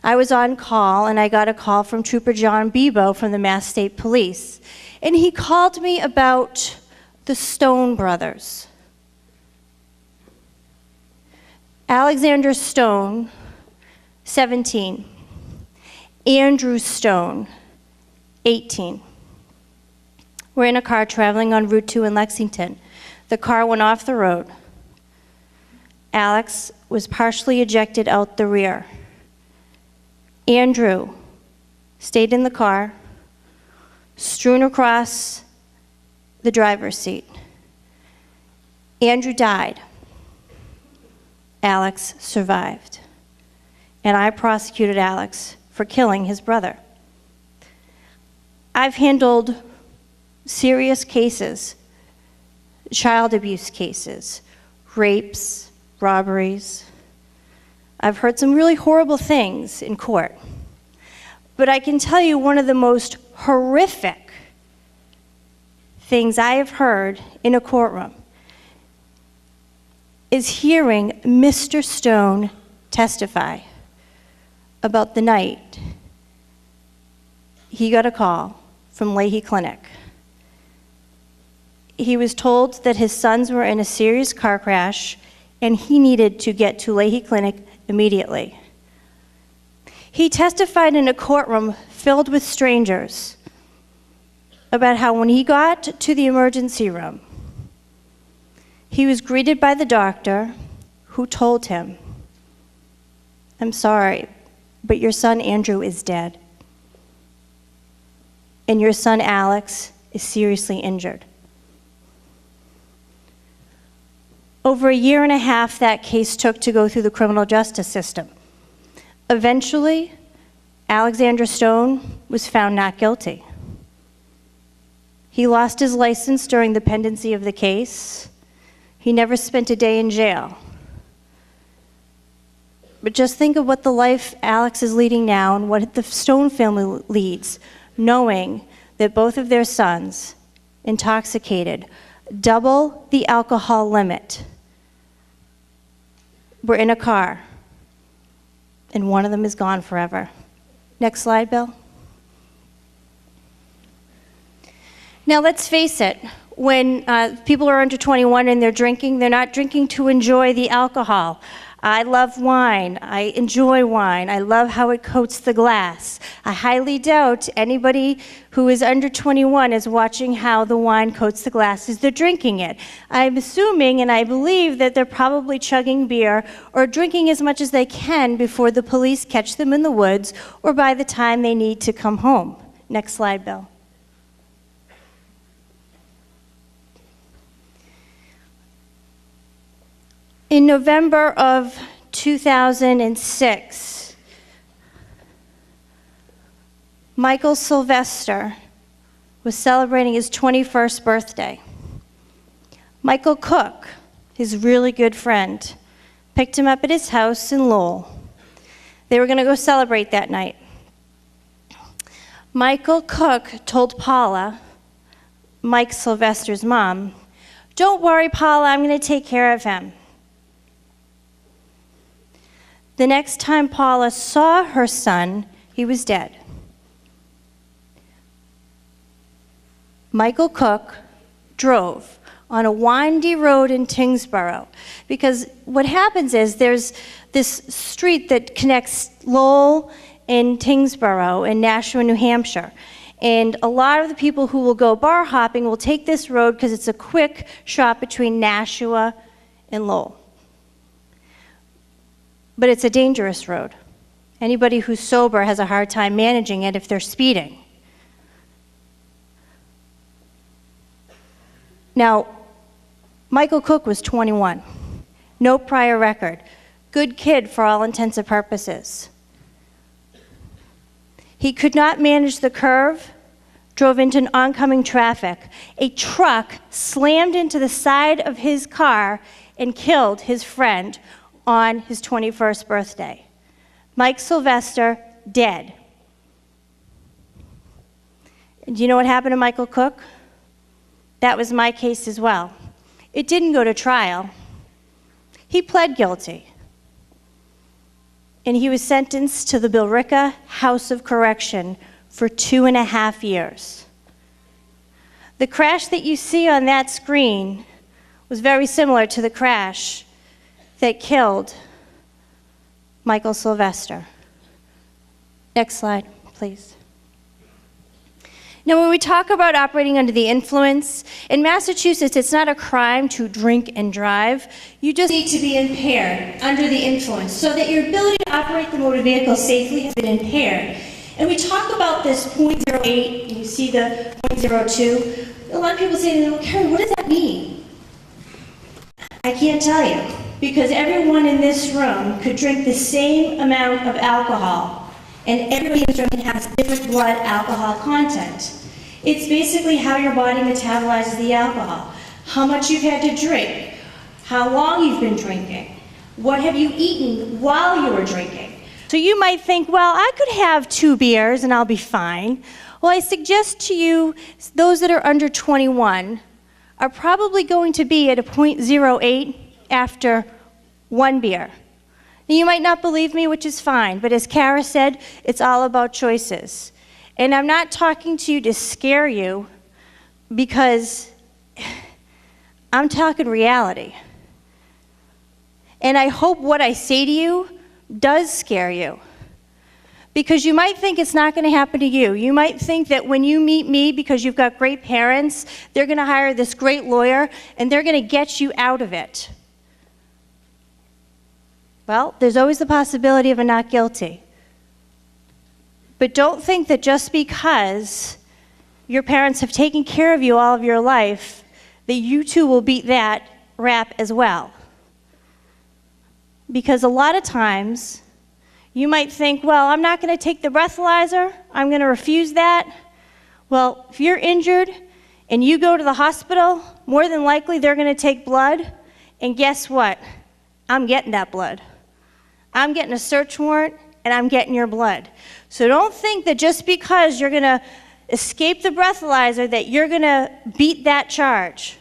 I was on call, and I got a call from Trooper John Bebo from the Mass State Police. And he called me about the Stone brothers. Alexander Stone, 17. Andrew Stone, 18. We're in a car traveling on Route 2 in Lexington. The car went off the road. Alex was partially ejected out the rear. Andrew stayed in the car, strewn across the driver's seat. Andrew died. Alex survived. And I prosecuted Alex for killing his brother. I've handled serious cases, child abuse cases, rapes, robberies. I've heard some really horrible things in court. But I can tell you one of the most horrific things I have heard in a courtroom is hearing Mr. Stone testify about the night he got a call from Leahy Clinic. He was told that his sons were in a serious car crash and he needed to get to Leahy Clinic immediately. He testified in a courtroom filled with strangers about how when he got to the emergency room, he was greeted by the doctor who told him, "I'm sorry, but your son Andrew is dead, and your son Alex is seriously injured." Over a year and a half that case took to go through the criminal justice system. Eventually, Alexander Stone was found not guilty. He lost his license during the pendency of the case. He never spent a day in jail. But just think of what the life Alex is leading now and what the Stone family leads, knowing that both of their sons, intoxicated, double the alcohol limit, were in a car, and one of them is gone forever. Next slide, Bill. Now let's face it, when people are under 21 and they're drinking, they're not drinking to enjoy the alcohol. I love wine. I enjoy wine. I love how it coats the glass. I highly doubt anybody who is under 21 is watching how the wine coats the glass as they're drinking it. I'm assuming and I believe that they're probably chugging beer or drinking as much as they can before the police catch them in the woods or by the time they need to come home. Next slide, Bill. In November of 2006, Michael Sylvester was celebrating his 21st birthday. Michael Cook, his really good friend, picked him up at his house in Lowell. They were going to go celebrate that night. Michael Cook told Paula, Mike Sylvester's mom, "Don't worry, Paula, I'm going to take care of him." The next time Paula saw her son, he was dead. Michael Cook drove on a windy road in Tingsboro because what happens is there's this street that connects Lowell and Tingsboro in Nashua, New Hampshire. And a lot of the people who will go bar hopping will take this road because it's a quick shot between Nashua and Lowell. But it's a dangerous road. Anybody who's sober has a hard time managing it if they're speeding. Now, Michael Cook was 21, no prior record, good kid for all intents and purposes. He could not manage the curve, drove into oncoming traffic. A truck slammed into the side of his car and killed his friend on his 21st birthday. Mike Sylvester, dead. And do you know what happened to Michael Cook? That was my case as well. It didn't go to trial. He pled guilty. And he was sentenced to the Billerica House of Correction for 2.5 years. The crash that you see on that screen was very similar to the crash that killed Michael Sylvester. Next slide, please. Now, when we talk about operating under the influence, in Massachusetts, it's not a crime to drink and drive. You just need to be impaired under the influence so that your ability to operate the motor vehicle safely has been impaired. And we talk about this 0.08, and you see the 0.02. A lot of people say, well, Carrie, what does that mean? I can't tell you, because everyone in this room could drink the same amount of alcohol, and everybody in this room has different blood alcohol content. It's basically how your body metabolizes the alcohol, how much you've had to drink, how long you've been drinking, what have you eaten while you were drinking. So you might think, well, I could have 2 beers and I'll be fine. Well, I suggest to you, those that are under 21 are probably going to be at a 0.08 after 1 beer. Now, you might not believe me, which is fine, but as Kara said, it's all about choices. And I'm not talking to you to scare you, because I'm talking reality. And I hope what I say to you does scare you. Because you might think it's not going to happen to you. You might think that when you meet me, because you've got great parents, they're going to hire this great lawyer and they're going to get you out of it. Well, there's always the possibility of a not guilty. But don't think that just because your parents have taken care of you all of your life, that you too will beat that rap as well. Because a lot of times, you might think, well, I'm not going to take the breathalyzer. I'm going to refuse that. Well, if you're injured and you go to the hospital, more than likely they're going to take blood. And guess what? I'm getting that blood. I'm getting a search warrant, and I'm getting your blood. So don't think that just because you're going to escape the breathalyzer that you're going to beat that charge.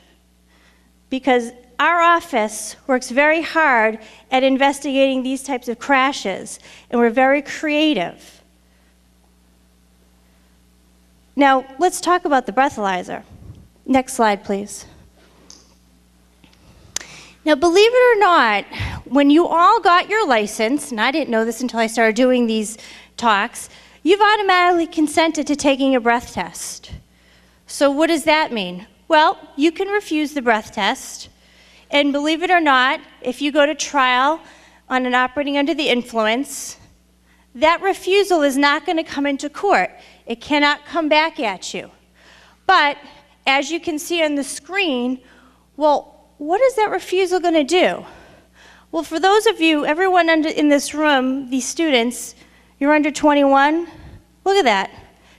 Because our office works very hard at investigating these types of crashes, and we're very creative. Now, let's talk about the breathalyzer. Next slide, please. Now, believe it or not, when you all got your license, and I didn't know this until I started doing these talks, you've automatically consented to taking a breath test. So what does that mean? Well, you can refuse the breath test. And believe it or not, if you go to trial on an operating under the influence, that refusal is not going to come into court. It cannot come back at you. But as you can see on the screen, well, what is that refusal going to do? Well, for those of you, everyone in this room, these students, you're under 21, look at that,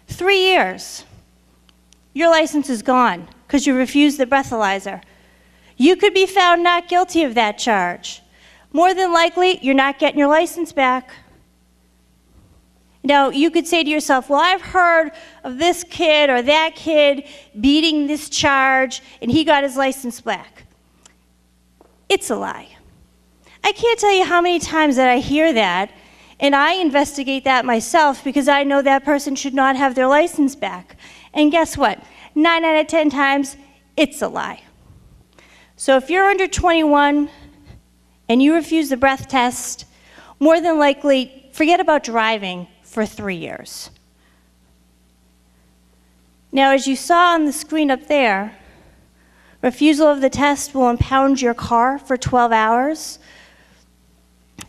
3 years. Your license is gone because you refused the breathalyzer. You could be found not guilty of that charge. More than likely, you're not getting your license back. Now, you could say to yourself, well, I've heard of this kid or that kid beating this charge, and he got his license back. It's a lie. I can't tell you how many times that I hear that, and I investigate that myself because I know that person should not have their license back. And guess what? 9 out of 10 times, it's a lie. So if you're under 21 and you refuse the breath test, more than likely, forget about driving for 3 years. Now, as you saw on the screen up there, refusal of the test will impound your car for 12 hours.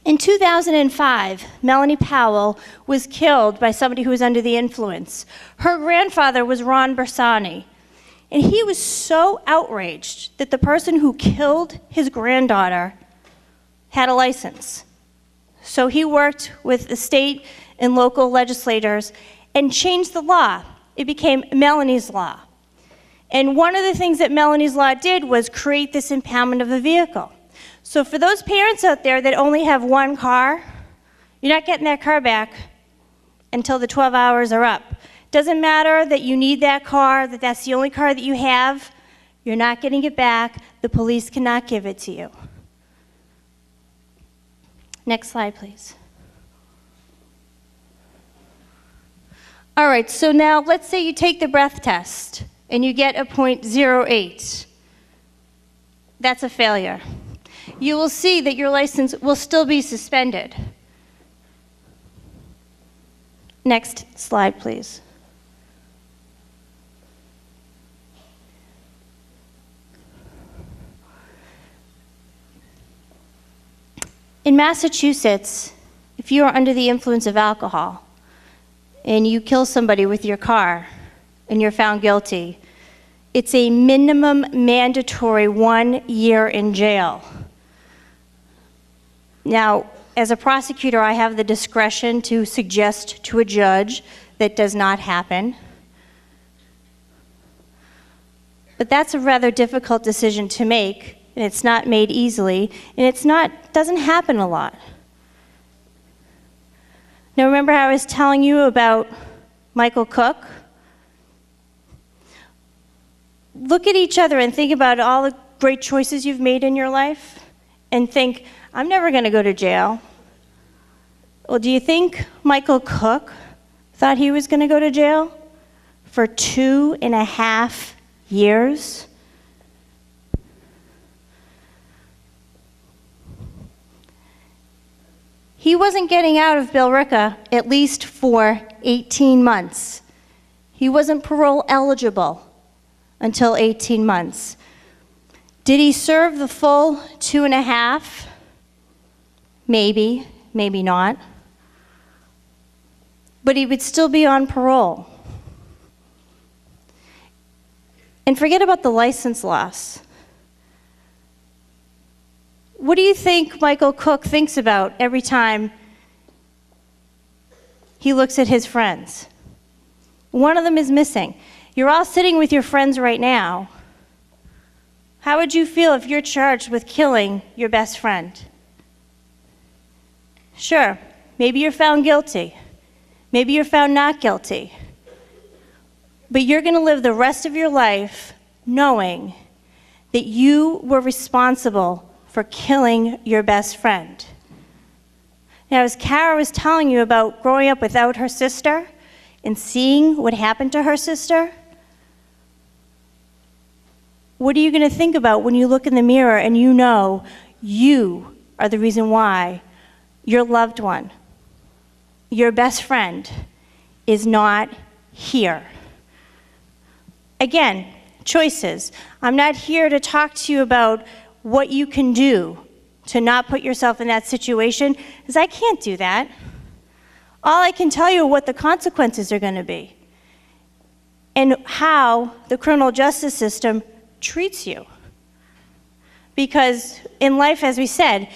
In 2005, Melanie Powell was killed by somebody who was under the influence. Her grandfather was Ron Bersani. And he was so outraged that the person who killed his granddaughter had a license. So he worked with the state and local legislators and changed the law. It became Melanie's Law. And one of the things that Melanie's Law did was create this impoundment of a vehicle. So for those parents out there that only have one car, you're not getting that car back until the 12 hours are up. Doesn't matter that you need that car, that that's the only car that you have. You're not getting it back. The police cannot give it to you. Next slide, please. All right, so now let's say you take the breath test and you get a .08. That's a failure. You will see that your license will still be suspended. Next slide, please. In Massachusetts, if you are under the influence of alcohol and you kill somebody with your car and you're found guilty, it's a minimum mandatory 1 year in jail. Now, as a prosecutor, I have the discretion to suggest to a judge that does not happen. But that's a rather difficult decision to make, and it's not made easily, and doesn't happen a lot. Now, remember how I was telling you about Michael Cook? Look at each other and think about all the great choices you've made in your life, and think, I'm never going to go to jail. Well, do you think Michael Cook thought he was going to go to jail for 2.5 years? He wasn't getting out of Billerica at least for 18 months. He wasn't parole eligible until 18 months. Did he serve the full 2.5? Maybe, maybe not. But he would still be on parole. And forget about the license loss. What do you think Michael Cook thinks about every time he looks at his friends? One of them is missing. You're all sitting with your friends right now. How would you feel if you're charged with killing your best friend? Sure, maybe you're found guilty. Maybe you're found not guilty. But you're going to live the rest of your life knowing that you were responsible for killing your best friend. Now, as Kara was telling you about growing up without her sister and seeing what happened to her sister, what are you going to think about when you look in the mirror and you know you are the reason why your loved one, your best friend, is not here? Again, choices. I'm not here to talk to you about what you can do to not put yourself in that situation, because I can't do that. All I can tell you are what the consequences are going to be and how the criminal justice system treats you. Because in life, as we said,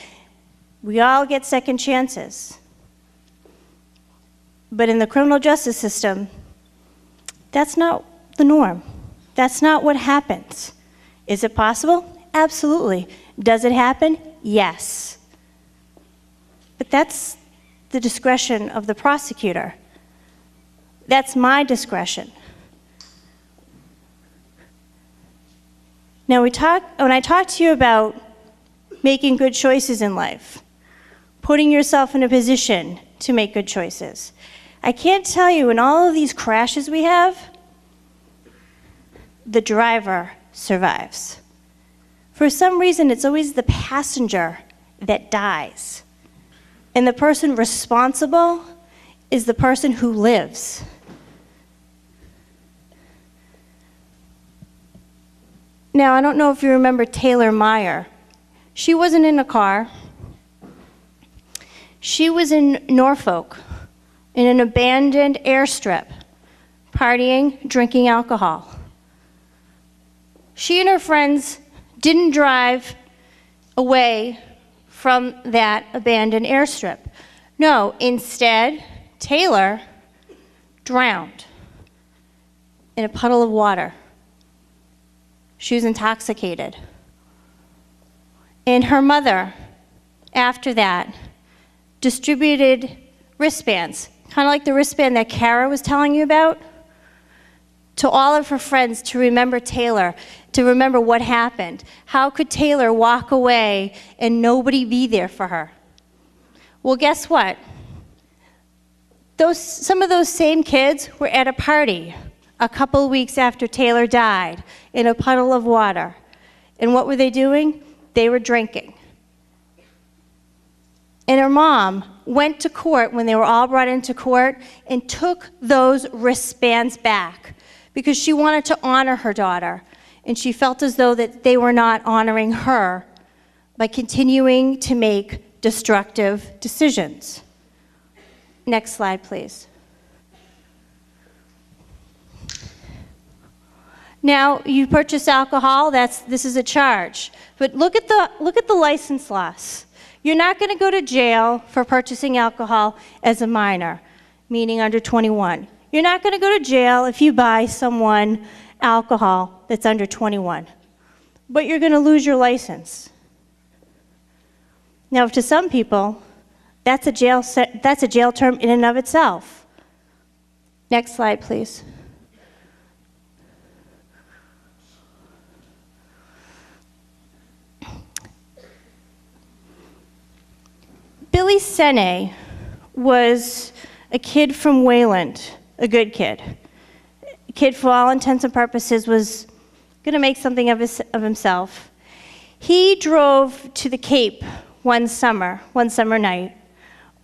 we all get second chances. But in the criminal justice system, that's not the norm. That's not what happens. Is it possible? Absolutely. Does it happen? Yes. But that's the discretion of the prosecutor. That's my discretion. Now, when I talk to you about making good choices in life, putting yourself in a position to make good choices, I can't tell you, in all of these crashes we have, the driver survives. For some reason, it's always the passenger that dies. And the person responsible is the person who lives. Now, I don't know if you remember Taylor Meyer. She wasn't in a car. She was in Norfolk, in an abandoned airstrip, partying, drinking alcohol. She and her friends didn't drive away from that abandoned airstrip. No, instead, Taylor drowned in a puddle of water. She was intoxicated. And her mother, after that, distributed wristbands, kind of like the wristband that Kara was telling you about, to all of her friends to remember Taylor, to remember what happened. How could Taylor walk away and nobody be there for her? Well, guess what? Some of those same kids were at a party a couple of weeks after Taylor died in a puddle of water. And what were they doing? They were drinking. And her mom went to court when they were all brought into court and took those wristbands back because she wanted to honor her daughter. And she felt as though that they were not honoring her by continuing to make destructive decisions. Next slide, please. Now, you purchase alcohol, this is a charge. But look at the license loss. You're not going to go to jail for purchasing alcohol as a minor, meaning under 21. You're not going to go to jail if you buy someone alcohol that's under 21. But you're going to lose your license. Now, to some people, that's a jail term in and of itself. Next slide, please. Billy Sene was a kid from Wayland, a good kid. A kid, for all intents and purposes, was going to make something of himself. He drove to the Cape one summer night,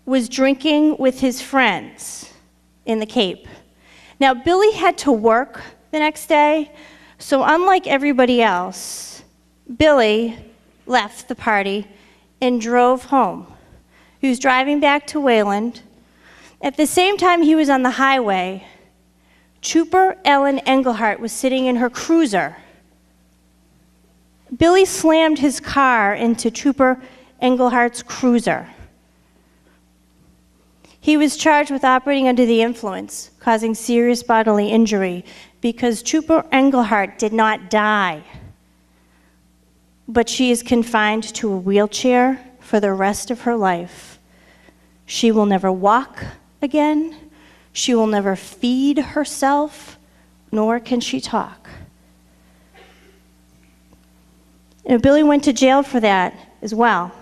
was drinking with his friends in the Cape. Now, Billy had to work the next day, so unlike everybody else, Billy left the party and drove home. He was driving back to Wayland. At the same time he was on the highway, Trooper Ellen Engelhardt was sitting in her cruiser. Billy slammed his car into Trooper Engelhardt's cruiser. He was charged with operating under the influence, causing serious bodily injury, because Trooper Engelhardt did not die, but she is confined to a wheelchair for the rest of her life. She will never walk again. She will never feed herself, nor can she talk. And Billy went to jail for that as well.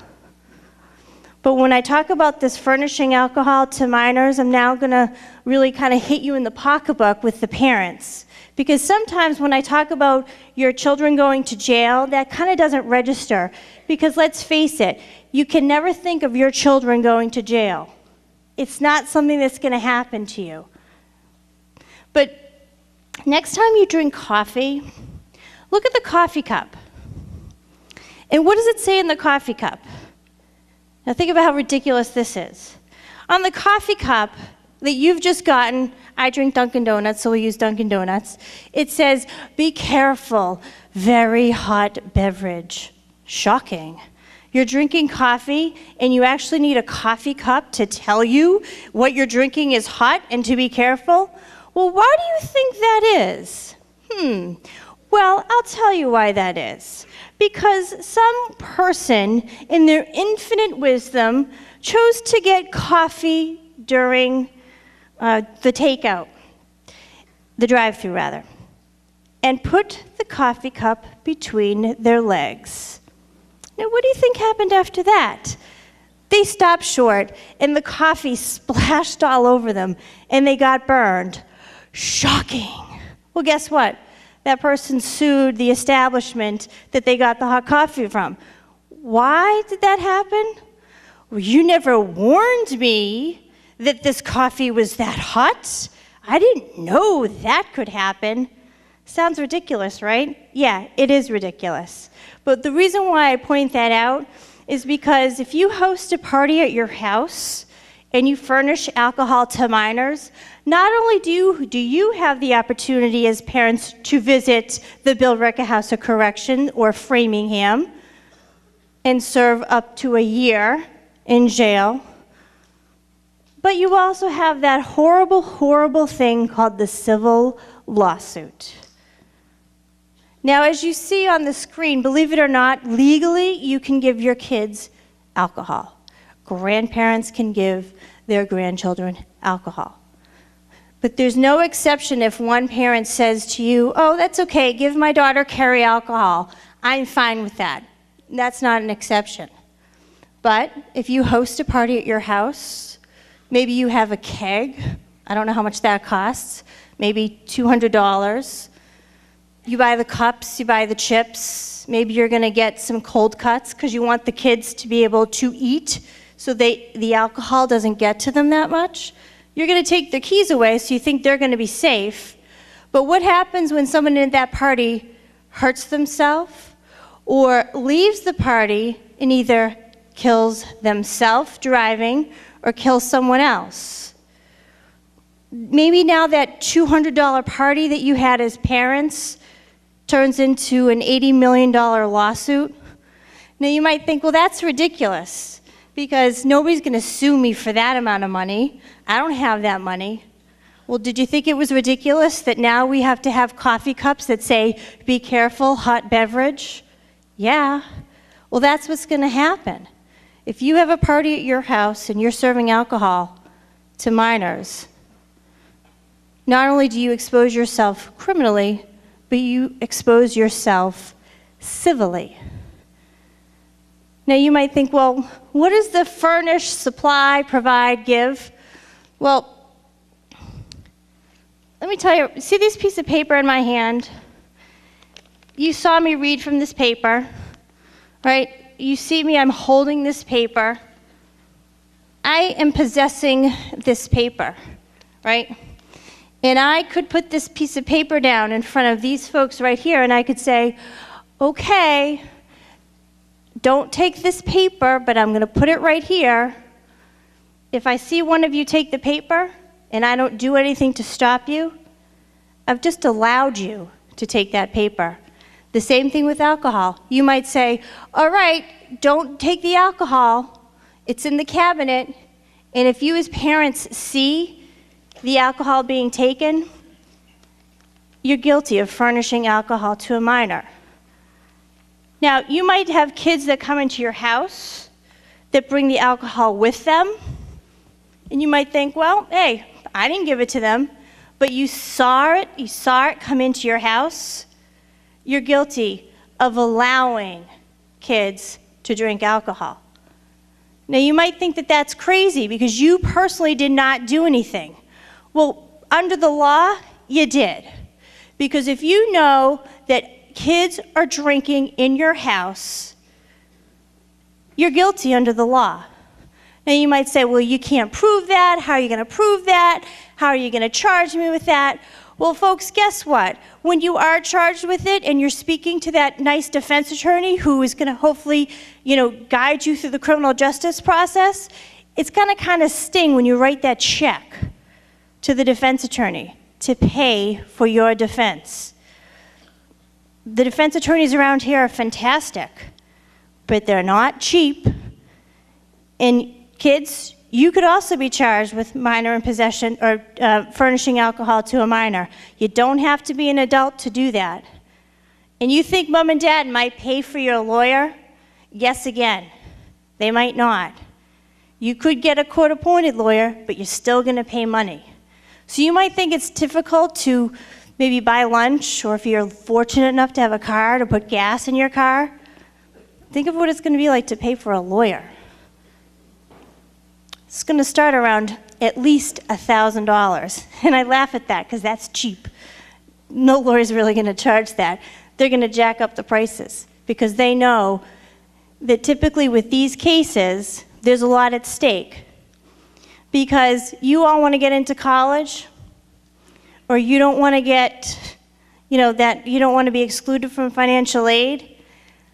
But when I talk about this furnishing alcohol to minors, I'm now going to really kind of hit you in the pocketbook with the parents. Because sometimes when I talk about your children going to jail, that kind of doesn't register. Because let's face it, you can never think of your children going to jail. It's not something that's going to happen to you. But next time you drink coffee, look at the coffee cup. And what does it say in the coffee cup? Now think about how ridiculous this is. On the coffee cup that you've just gotten, I drink Dunkin' Donuts, so we'll use Dunkin' Donuts. It says, "Be careful, very hot beverage." Shocking. You're drinking coffee, and you actually need a coffee cup to tell you what you're drinking is hot and to be careful? Well, why do you think that is? Well, I'll tell you why that is. Because some person, in their infinite wisdom, chose to get coffee during the takeout, the drive-through rather, and put the coffee cup between their legs. Now, what do you think happened after that? They stopped short, and the coffee splashed all over them, and they got burned. Shocking. Well, guess what? That person sued the establishment that they got the hot coffee from. Why did that happen? Well, you never warned me that this coffee was that hot. I didn't know that could happen. Sounds ridiculous, right? Yeah, it is ridiculous. But the reason why I point that out is because if you host a party at your house and you furnish alcohol to minors, not only do you have the opportunity as parents to visit the Billerica House of Correction or Framingham and serve up to a year in jail, but you also have that horrible, horrible thing called the civil lawsuit. Now, as you see on the screen, believe it or not, legally you can give your kids alcohol. Grandparents can give their grandchildren alcohol. But there's no exception if one parent says to you, "Oh, that's okay, give my daughter Carrie alcohol. I'm fine with that." That's not an exception. But if you host a party at your house, maybe you have a keg, I don't know how much that costs, maybe $200. You buy the cups, you buy the chips, maybe you're gonna get some cold cuts because you want the kids to be able to eat so the alcohol doesn't get to them that much. You're gonna take their keys away so you think they're gonna be safe. But what happens when someone at that party hurts themselves or leaves the party and either kills themselves driving or kills someone else? Maybe now that $200 party that you had as parents turns into an $80 million lawsuit. Now you might think, well, that's ridiculous because nobody's going to sue me for that amount of money. I don't have that money. Well, did you think it was ridiculous that now we have to have coffee cups that say, "Be careful, hot beverage"? Yeah. Well, that's what's going to happen. If you have a party at your house and you're serving alcohol to minors, not only do you expose yourself criminally, but you expose yourself civilly. Now you might think, well, what does the furnish, supply, provide, give? Well, let me tell you, see this piece of paper in my hand? You saw me read from this paper, right? You see me, I'm holding this paper. I am possessing this paper, right? And I could put this piece of paper down in front of these folks right here, and I could say, okay, don't take this paper, but I'm going to put it right here. If I see one of you take the paper, and I don't do anything to stop you, I've just allowed you to take that paper. The same thing with alcohol. You might say, all right, don't take the alcohol. It's in the cabinet. And if you as parents see the alcohol being taken, you're guilty of furnishing alcohol to a minor. Now, you might have kids that come into your house that bring the alcohol with them. And you might think, well, hey, I didn't give it to them, but you saw it come into your house. You're guilty of allowing kids to drink alcohol. Now, you might think that that's crazy because you personally did not do anything. Well, under the law, you did. Because if you know that kids are drinking in your house, you're guilty under the law. Now, you might say, well, you can't prove that. How are you going to prove that? How are you going to charge me with that? Well, folks, guess what? When you are charged with it and you're speaking to that nice defense attorney who is going to hopefully, guide you through the criminal justice process, it's going to kind of sting when you write that check to the defense attorney to pay for your defense. The defense attorneys around here are fantastic, but they're not cheap. And kids, you could also be charged with minor in possession or furnishing alcohol to a minor. You don't have to be an adult to do that. And you think mom and dad might pay for your lawyer? Guess again, they might not. You could get a court-appointed lawyer, but you're still going to pay money. So you might think it's difficult to maybe buy lunch, or if you're fortunate enough to have a car, to put gas in your car. Think of what it's going to be like to pay for a lawyer. It's going to start around at least $1,000. And I laugh at that because that's cheap. No lawyer's really going to charge that. They're going to jack up the prices because they know that typically with these cases, there's a lot at stake. Because you all want to get into college, or you don't want to get, that you don't want to be excluded from financial aid.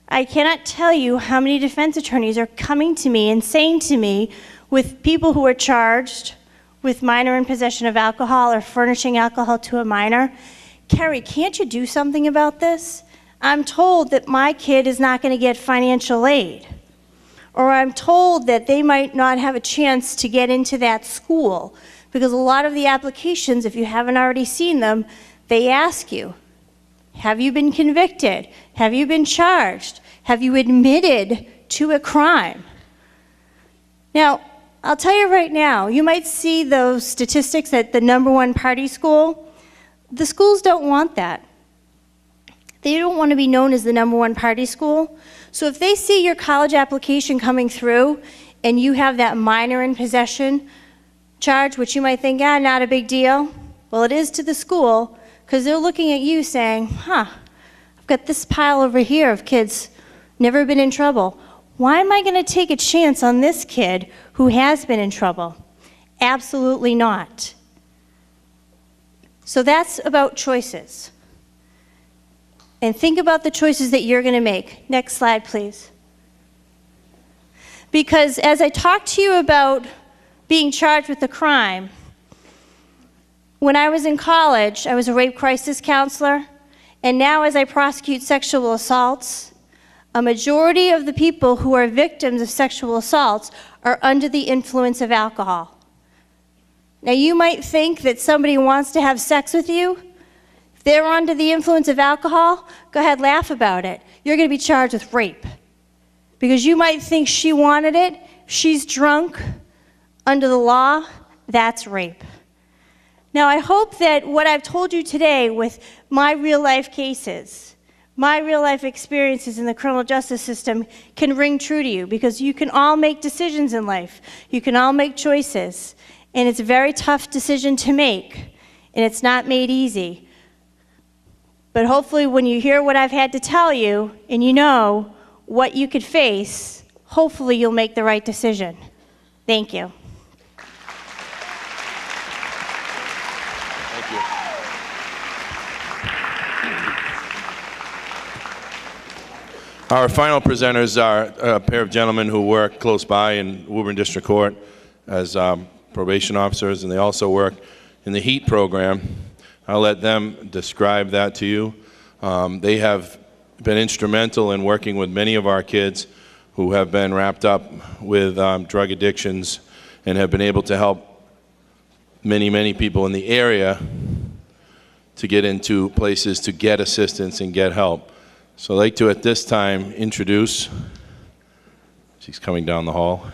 I cannot tell you how many defense attorneys are coming to me and saying to me, with people who are charged with minor in possession of alcohol or furnishing alcohol to a minor, Carrie, can't you do something about this? I'm told that my kid is not going to get financial aid. Or I'm told that they might not have a chance to get into that school. Because a lot of the applications, if you haven't already seen them, they ask you, have you been convicted? Have you been charged? Have you admitted to a crime? Now, I'll tell you right now, you might see those statistics at the #1 party school. The schools don't want that. They don't want to be known as the #1 party school. So if they see your college application coming through and you have that minor in possession charge, which you might think, not a big deal. Well, it is to the school because they're looking at you saying, I've got this pile over here of kids never been in trouble. Why am I going to take a chance on this kid who has been in trouble? Absolutely not. So that's about choices. And think about the choices that you're going to make. Next slide, please. Because as I talked to you about being charged with a crime, when I was in college, I was a rape crisis counselor, and now as I prosecute sexual assaults, a majority of the people who are victims of sexual assaults are under the influence of alcohol. Now, you might think that somebody wants to have sex with you. If they're under the influence of alcohol, go ahead, laugh about it. You're going to be charged with rape. Because you might think she wanted it, she's drunk. Under the law, that's rape. Now, I hope that what I've told you today with my real-life cases my real life experiences in the criminal justice system can ring true to you, because you can all make decisions in life. You can all make choices. And it's a very tough decision to make, and it's not made easy. But hopefully when you hear what I've had to tell you, and you know what you could face, hopefully you'll make the right decision. Thank you. Thank you. Our final presenters are a pair of gentlemen who work close by in Woburn District Court as probation officers, and they also work in the HEAT program. I'll let them describe that to you. They have been instrumental in working with many of our kids who have been wrapped up with drug addictions, and have been able to help many, many people in the area to get into places to get assistance and get help. So I'd like to, at this time, introduce, she's coming down the hall,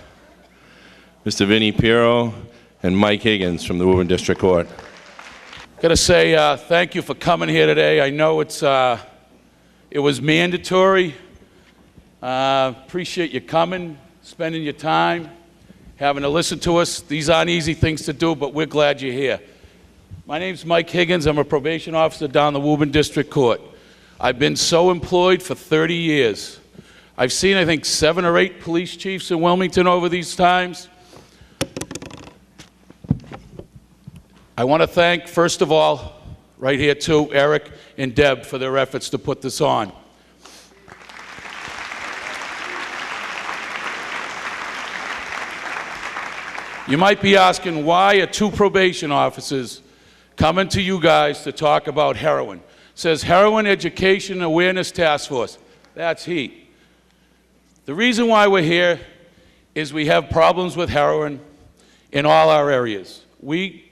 Mr. Vinnie Pirro and Mike Higgins from the Woburn District Court. Got to say thank you for coming here today. I know it was mandatory. Appreciate you coming, spending your time, having to listen to us. These aren't easy things to do, but we're glad you're here. My name's Mike Higgins. I'm a probation officer down the Woburn District Court. I've been so employed for 30 years. I've seen, I think, 7 or 8 police chiefs in Wilmington over these times. I want to thank, first of all, right here too, Eric and Deb for their efforts to put this on. You might be asking, why are 2 probation officers coming to you guys to talk about heroin? It says Heroin Education Awareness Task Force. That's HEAT. The reason why we're here is we have problems with heroin in all our areas. We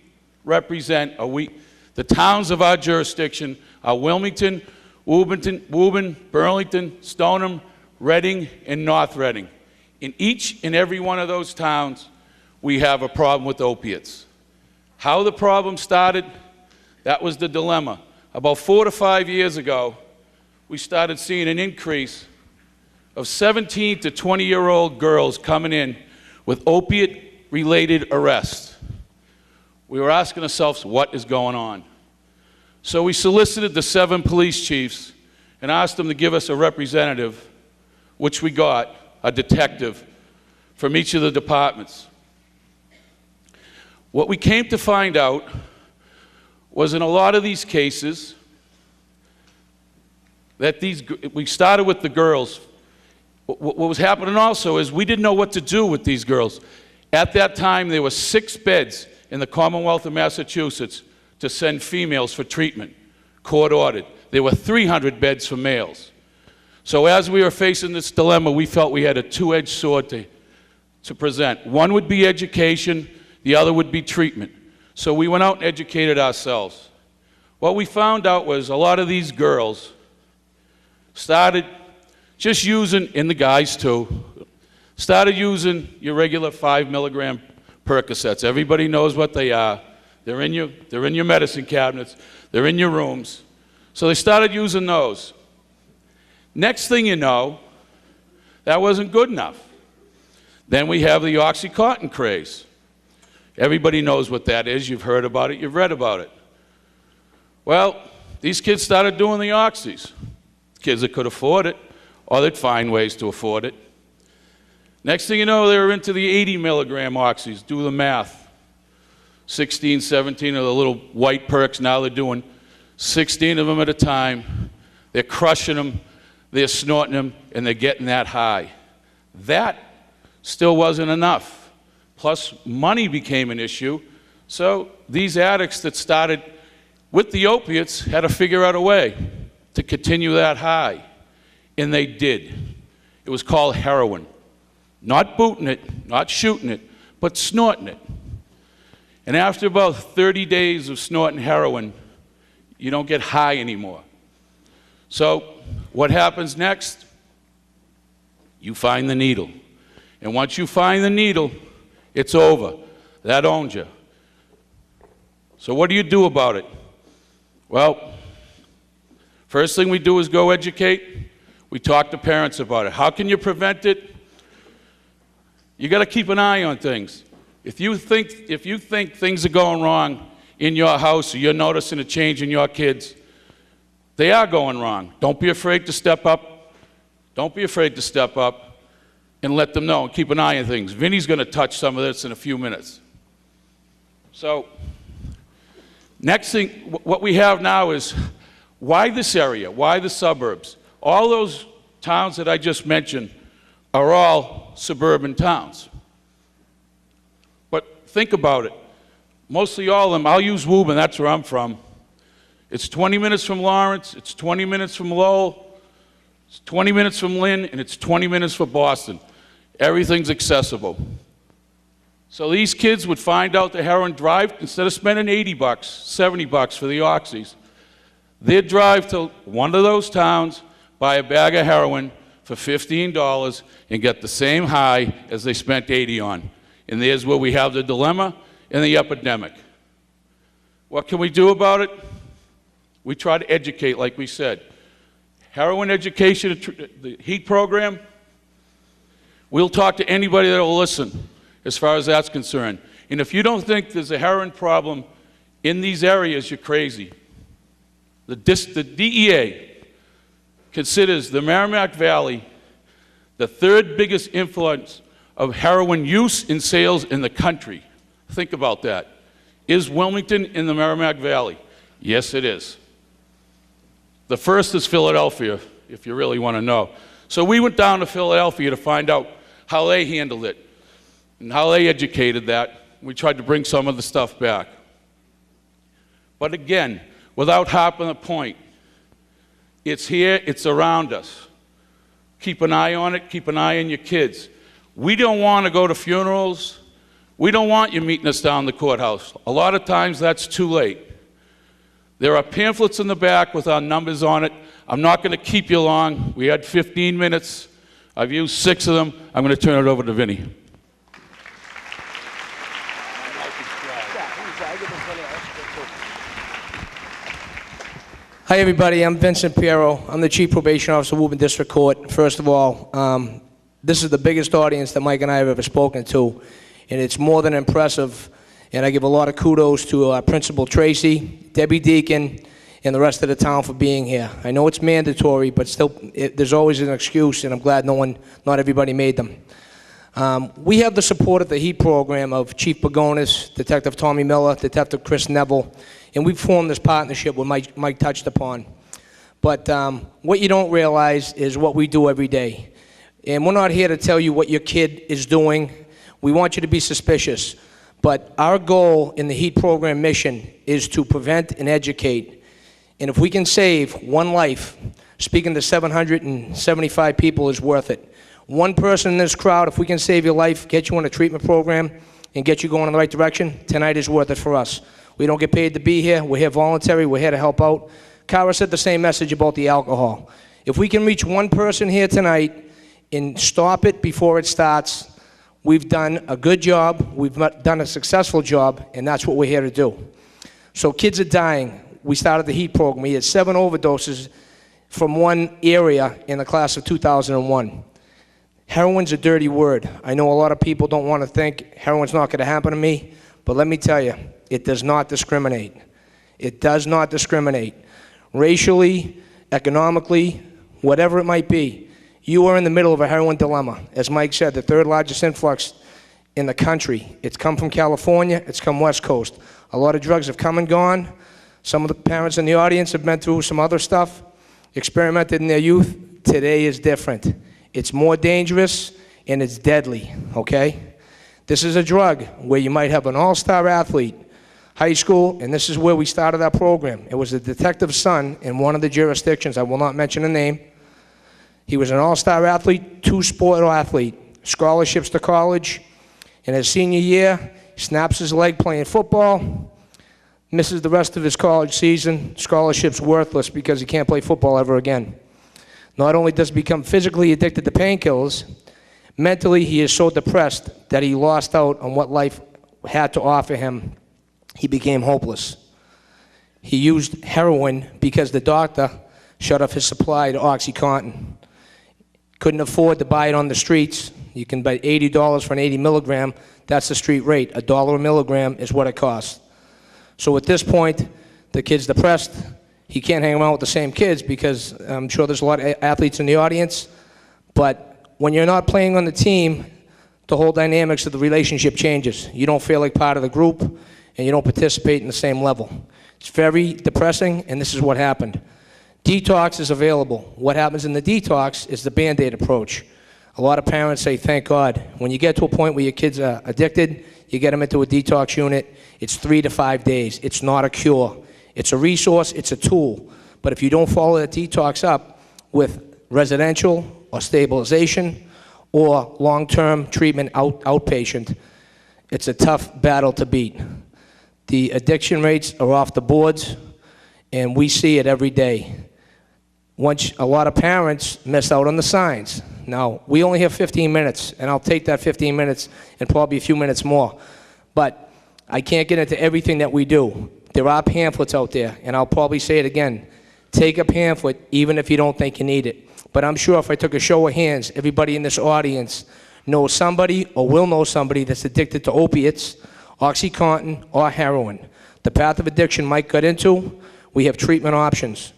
represent, the towns of our jurisdiction are Wilmington, Woburn, Burlington, Stoneham, Reading, and North Reading. In each and every one of those towns, we have a problem with opiates. How the problem started, that was the dilemma. About 4 to 5 years ago, we started seeing an increase of 17 to 20-year-old girls coming in with opiate-related arrests. We were asking ourselves, what is going on? So we solicited the 7 police chiefs and asked them to give us a representative, which we got, a detective, from each of the departments. What we came to find out was in a lot of these cases that we started with the girls. What was happening also is we didn't know what to do with these girls. At that time, there were 6 beds in the Commonwealth of Massachusetts to send females for treatment, court-ordered. There were 300 beds for males. So as we were facing this dilemma, we felt we had a 2-edged sword to present. One would be education, the other would be treatment. So we went out and educated ourselves. What we found out was a lot of these girls started just using, and the guys too, started using your regular 5 milligram Percocets. Everybody knows what they are. They're in your medicine cabinets. They're in your rooms. So they started using those. Next thing you know, that wasn't good enough. Then we have the OxyContin craze. Everybody knows what that is. You've heard about it. You've read about it. Well, these kids started doing the oxys. Kids that could afford it, or they'd find ways to afford it. Next thing you know, they were into the 80 milligram oxys. Do the math. 16, 17 of the little white perks. Now they're doing 16 of them at a time. They're crushing them. They're snorting them, and they're getting that high. That still wasn't enough. Plus, money became an issue. So these addicts that started with the opiates had to figure out a way to continue that high. And they did. It was called heroin. Not booting it, not shooting it, but snorting it. And after about 30 days of snorting heroin, you don't get high anymore. So what happens next? You find the needle. And once you find the needle, it's over. That owns you. So what do you do about it? Well, First thing we do is go educate. We talk to parents about it. How can you prevent it? You got to keep an eye on things. If you think things are going wrong in your house or you're noticing a change in your kids, they are going wrong. Don't be afraid to step up. Don't be afraid to step up and let them know and keep an eye on things. Vinny's going to touch some of this in a few minutes. So, next thing, what we have now is why this area? Why the suburbs? All those towns that I just mentioned are all suburban towns. But think about it. Mostly all of them, I'll use Woburn, that's where I'm from. It's 20 minutes from Lawrence, it's 20 minutes from Lowell, it's 20 minutes from Lynn, and it's 20 minutes from Boston. Everything's accessible. So these kids would find out the heroin drive, instead of spending $80, $70 for the oxys, they'd drive to one of those towns, buy a bag of heroin for $15 and get the same high as they spent $80 on. And there's where we have the dilemma and the epidemic. What can we do about it? We try to educate, like we said. Heroin education, the HEAT program, we'll talk to anybody that will listen as far as that's concerned. And if you don't think there's a heroin problem in these areas, you're crazy. The DEA considers the Merrimack Valley the third biggest influence of heroin use and sales in the country. Think about that. Is Wilmington in the Merrimack Valley? Yes, it is. The first is Philadelphia, if you really want to know. So we went down to Philadelphia to find out how they handled it and how they educated that. We tried to bring some of the stuff back. But again, without hopping the point, it's here, it's around us. Keep an eye on it, keep an eye on your kids. We don't want to go to funerals. We don't want you meeting us down the courthouse. A lot of times that's too late. There are pamphlets in the back with our numbers on it. I'm not going to keep you long. We had 15 minutes. I've used 6 of them. I'm going to turn it over to Vinny. Hi, everybody. I'm Vincent Piero. I'm the Chief Probation Officer of Woburn District Court. First of all, this is the biggest audience that Mike and I have ever spoken to, and it's more than impressive. And I give a lot of kudos to Principal Tracy, Debbie Deacon, and the rest of the town for being here. I know it's mandatory, but still, there's always an excuse, and I'm glad not everybody made them. We have the support of the HEAT program of Chief Pagonis, Detective Tommy Miller, Detective Chris Neville, and we've formed this partnership what Mike touched upon. But what you don't realize is what we do every day. And we're not here to tell you what your kid is doing. We want you to be suspicious. But our goal in the HEAT program mission is to prevent and educate. And if we can save one life, speaking to 775 people is worth it. One person in this crowd, if we can save your life, get you on a treatment program, and get you going in the right direction, tonight is worth it for us. We don't get paid to be here. We're here voluntary. We're here to help out. Kara said the same message about the alcohol. If we can reach one person here tonight and stop it before it starts, we've done a good job. We've done a successful job, and that's what we're here to do. So kids are dying. We started the HEAT program. We had 7 overdoses from one area in the class of 2001. Heroin's a dirty word. I know a lot of people don't want to think heroin's not going to happen to me, but let me tell you, it does not discriminate. It does not discriminate. Racially, economically, whatever it might be, you are in the middle of a heroin dilemma. As Mike said, the 3rd largest influx in the country. It's come from California, it's come West Coast. A lot of drugs have come and gone. Some of the parents in the audience have been through some other stuff, experimented in their youth. Today is different. It's more dangerous and it's deadly, okay? This is a drug where you might have an all-star athlete, high school, and this is where we started our program. It was a detective's son in one of the jurisdictions. I will not mention the name. He was an all-star athlete, 2-sport athlete, scholarships to college. In his senior year, he snaps his leg playing football, misses the rest of his college season. Scholarship's worthless because he can't play football ever again. Not only does he become physically addicted to painkillers, mentally he is so depressed that he lost out on what life had to offer him. He became hopeless. He used heroin because the doctor shut off his supply to OxyContin. Couldn't afford to buy it on the streets. You can buy $80 for an 80 milligram. That's the street rate. $1 a milligram is what it costs. So at this point, the kid's depressed. He can't hang around with the same kids because I'm sure there's a lot of athletes in the audience. But when you're not playing on the team, the whole dynamics of the relationship changes. You don't feel like part of the group, and you don't participate in the same level. It's very depressing, and this is what happened. Detox is available. What happens in the detox is the Band-Aid approach. A lot of parents say, thank God. When you get to a point where your kids are addicted, you get them into a detox unit. It's 3 to 5 days. It's not a cure. It's a resource. It's a tool. But if you don't follow that detox up with residential or stabilization or long-term treatment outpatient, it's a tough battle to beat. The addiction rates are off the boards, and we see it every day. Once a lot of parents miss out on the signs. Now, we only have 15 minutes, and I'll take that 15 minutes and probably a few minutes more. But I can't get into everything that we do. There are pamphlets out there, and I'll probably say it again. Take a pamphlet, even if you don't think you need it. But I'm sure if I took a show of hands, everybody in this audience knows somebody or will know somebody that's addicted to opiates, OxyContin, or heroin. The path of addiction Mike got into, we have treatment options.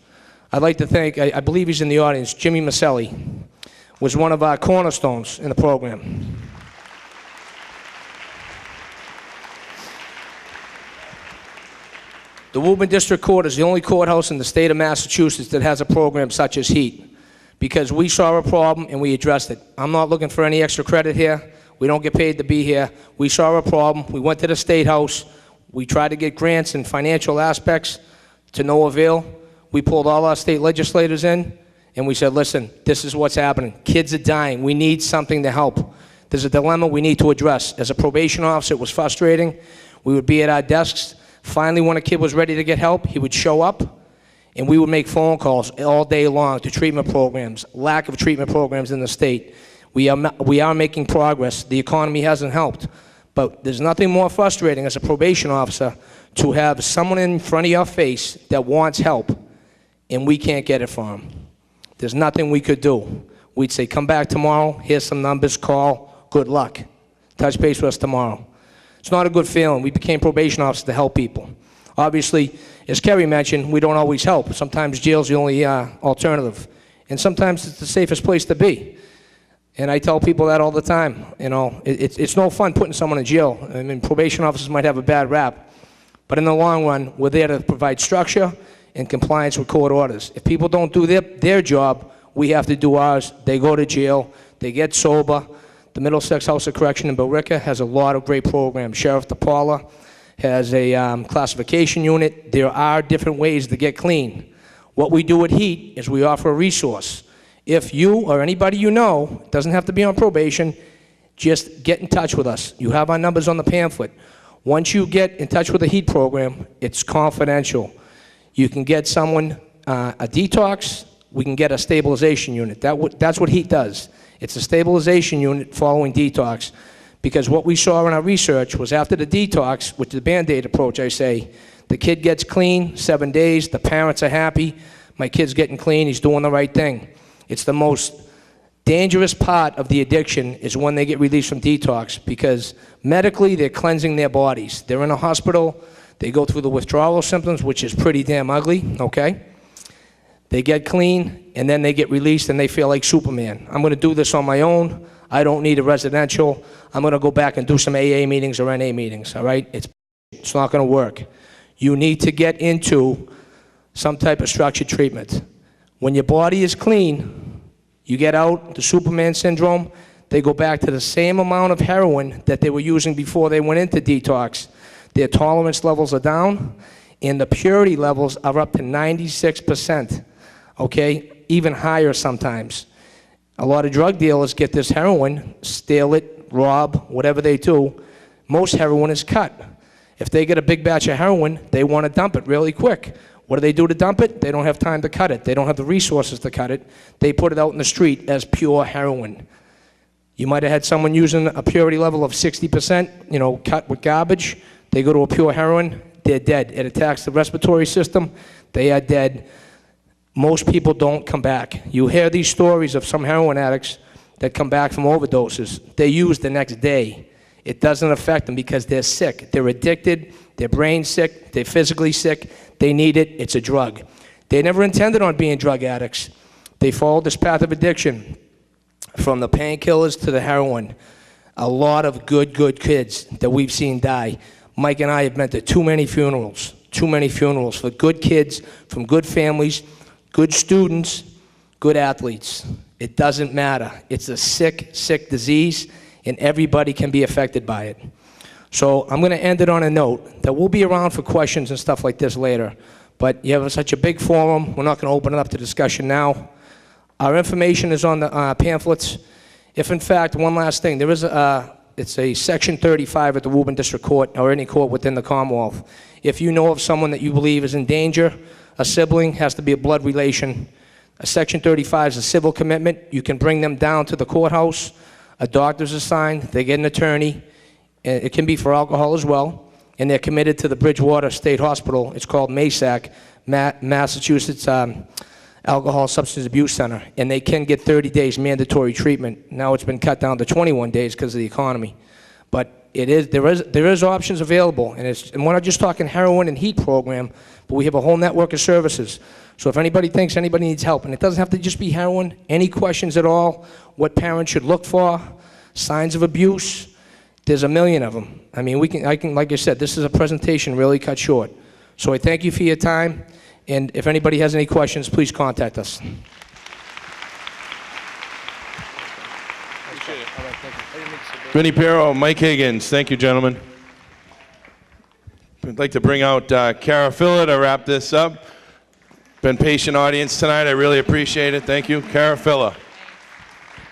I'd like to thank, I believe he's in the audience, Jimmy Maselli was one of our cornerstones in the program. The Woburn District Court is the only courthouse in the state of Massachusetts that has a program such as HEAT, because we saw a problem and we addressed it. I'm not looking for any extra credit here. We don't get paid to be here. We saw a problem. We went to the State House. We tried to get grants and financial aspects to no avail. We pulled all our state legislators in, and we said, listen, this is what's happening. Kids are dying. We need something to help. There's a dilemma we need to address. As a probation officer, it was frustrating. We would be at our desks. Finally, when a kid was ready to get help, he would show up, and we would make phone calls all day long to treatment programs, lack of treatment programs in the state. We are making progress. The economy hasn't helped. But there's nothing more frustrating as a probation officer to have someone in front of your face that wants help, and we can't get it for them. There's nothing we could do. We'd say, come back tomorrow, here's some numbers, call, good luck. Touch base with us tomorrow. It's not a good feeling. We became probation officers to help people. Obviously, as Kerry mentioned, we don't always help. Sometimes jail's the only alternative. And sometimes it's the safest place to be. And I tell people that all the time. You know, it's no fun putting someone in jail. I mean, probation officers might have a bad rap. But in the long run, we're there to provide structure and compliance with court orders. If people don't do their job, we have to do ours. They go to jail. They get sober. The Middlesex House of Correction in Billerica has a lot of great programs. Sheriff DePaula has a classification unit. There are different ways to get clean. What we do at HEAT is we offer a resource. If you or anybody you know, doesn't have to be on probation, just get in touch with us. You have our numbers on the pamphlet. Once you get in touch with the HEAT program, it's confidential. You can get someone a detox. We can get a stabilization unit. That's what HEAT does. It's a stabilization unit following detox, because what we saw in our research was after the detox, which is the Band-Aid approach, I say, the kid gets clean, 7 days, the parents are happy, my kid's getting clean, he's doing the right thing. It's the most dangerous part of the addiction is when they get released from detox, because medically they're cleansing their bodies. They're in a hospital, they go through the withdrawal symptoms, which is pretty damn ugly, okay? They get clean, and then they get released, and they feel like Superman. I'm going to do this on my own. I don't need a residential. I'm going to go back and do some AA meetings or NA meetings, all right? It's not going to work. You need to get into some type of structured treatment. When your body is clean, you get out, the Superman syndrome, they go back to the same amount of heroin that they were using before they went into detox. Their tolerance levels are down, and the purity levels are up to 96%. Okay, even higher sometimes. A lot of drug dealers get this heroin, steal it, rob, whatever they do. Most heroin is cut. If they get a big batch of heroin, they want to dump it really quick. What do they do to dump it? They don't have time to cut it. They don't have the resources to cut it. They put it out in the street as pure heroin. You might have had someone using a purity level of 60%, you know, cut with garbage. They go to a pure heroin, they're dead. It attacks the respiratory system, they are dead. most people don't come back. You hear these stories of some heroin addicts that come back from overdoses. They use the next day. It doesn't affect them because they're sick. They're addicted, their brain's sick, they're physically sick, they need it, it's a drug. They never intended on being drug addicts. They followed this path of addiction, from the painkillers to the heroin. A lot of good kids that we've seen die. Mike and I have been to too many funerals for good kids, from good families, good students, good athletes. It doesn't matter. It's a sick disease, and everybody can be affected by it. So I'm going to end it on a note that we'll be around for questions and stuff like this later. But you have such a big forum, we're not going to open it up to discussion now. Our information is on the pamphlets. If in fact, one last thing, there is it's a Section 35 at the Woburn District Court, or any court within the Commonwealth. If you know of someone that you believe is in danger, a sibling, has to be a blood relation. A Section 35 is a civil commitment. You can bring them down to the courthouse. A doctor's assigned, they get an attorney. It can be for alcohol as well. And they're committed to the Bridgewater State Hospital. It's called MASAC, Massachusetts Alcohol Substance Abuse Center. And they can get 30 days mandatory treatment. Now it's been cut down to 21 days because of the economy. But there is options available. And we're not just talking heroin and heat program, but we have a whole network of services. So if anybody thinks anybody needs help, and it doesn't have to just be heroin, any questions at all, what parents should look for, signs of abuse, there's a million of them. I mean, I can, like I said, this is a presentation really cut short. So I thank you for your time, and if anybody has any questions, please contact us. Vinnie Pero, Mike Higgins, thank you, gentlemen. I'd like to bring out Kara Filler to wrap this up. Been patient audience tonight, I really appreciate it. Thank you, Kara Filler.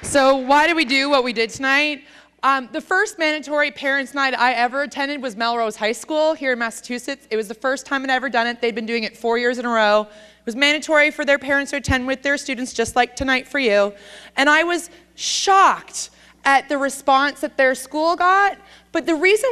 So why did we do what we did tonight? The first mandatory parents' night I ever attended was Melrose High School here in Massachusetts. It was the first time I'd ever done it. They'd been doing it 4 years in a row. It was mandatory for their parents to attend with their students, just like tonight for you. And I was shocked at the response that their school got. But the reason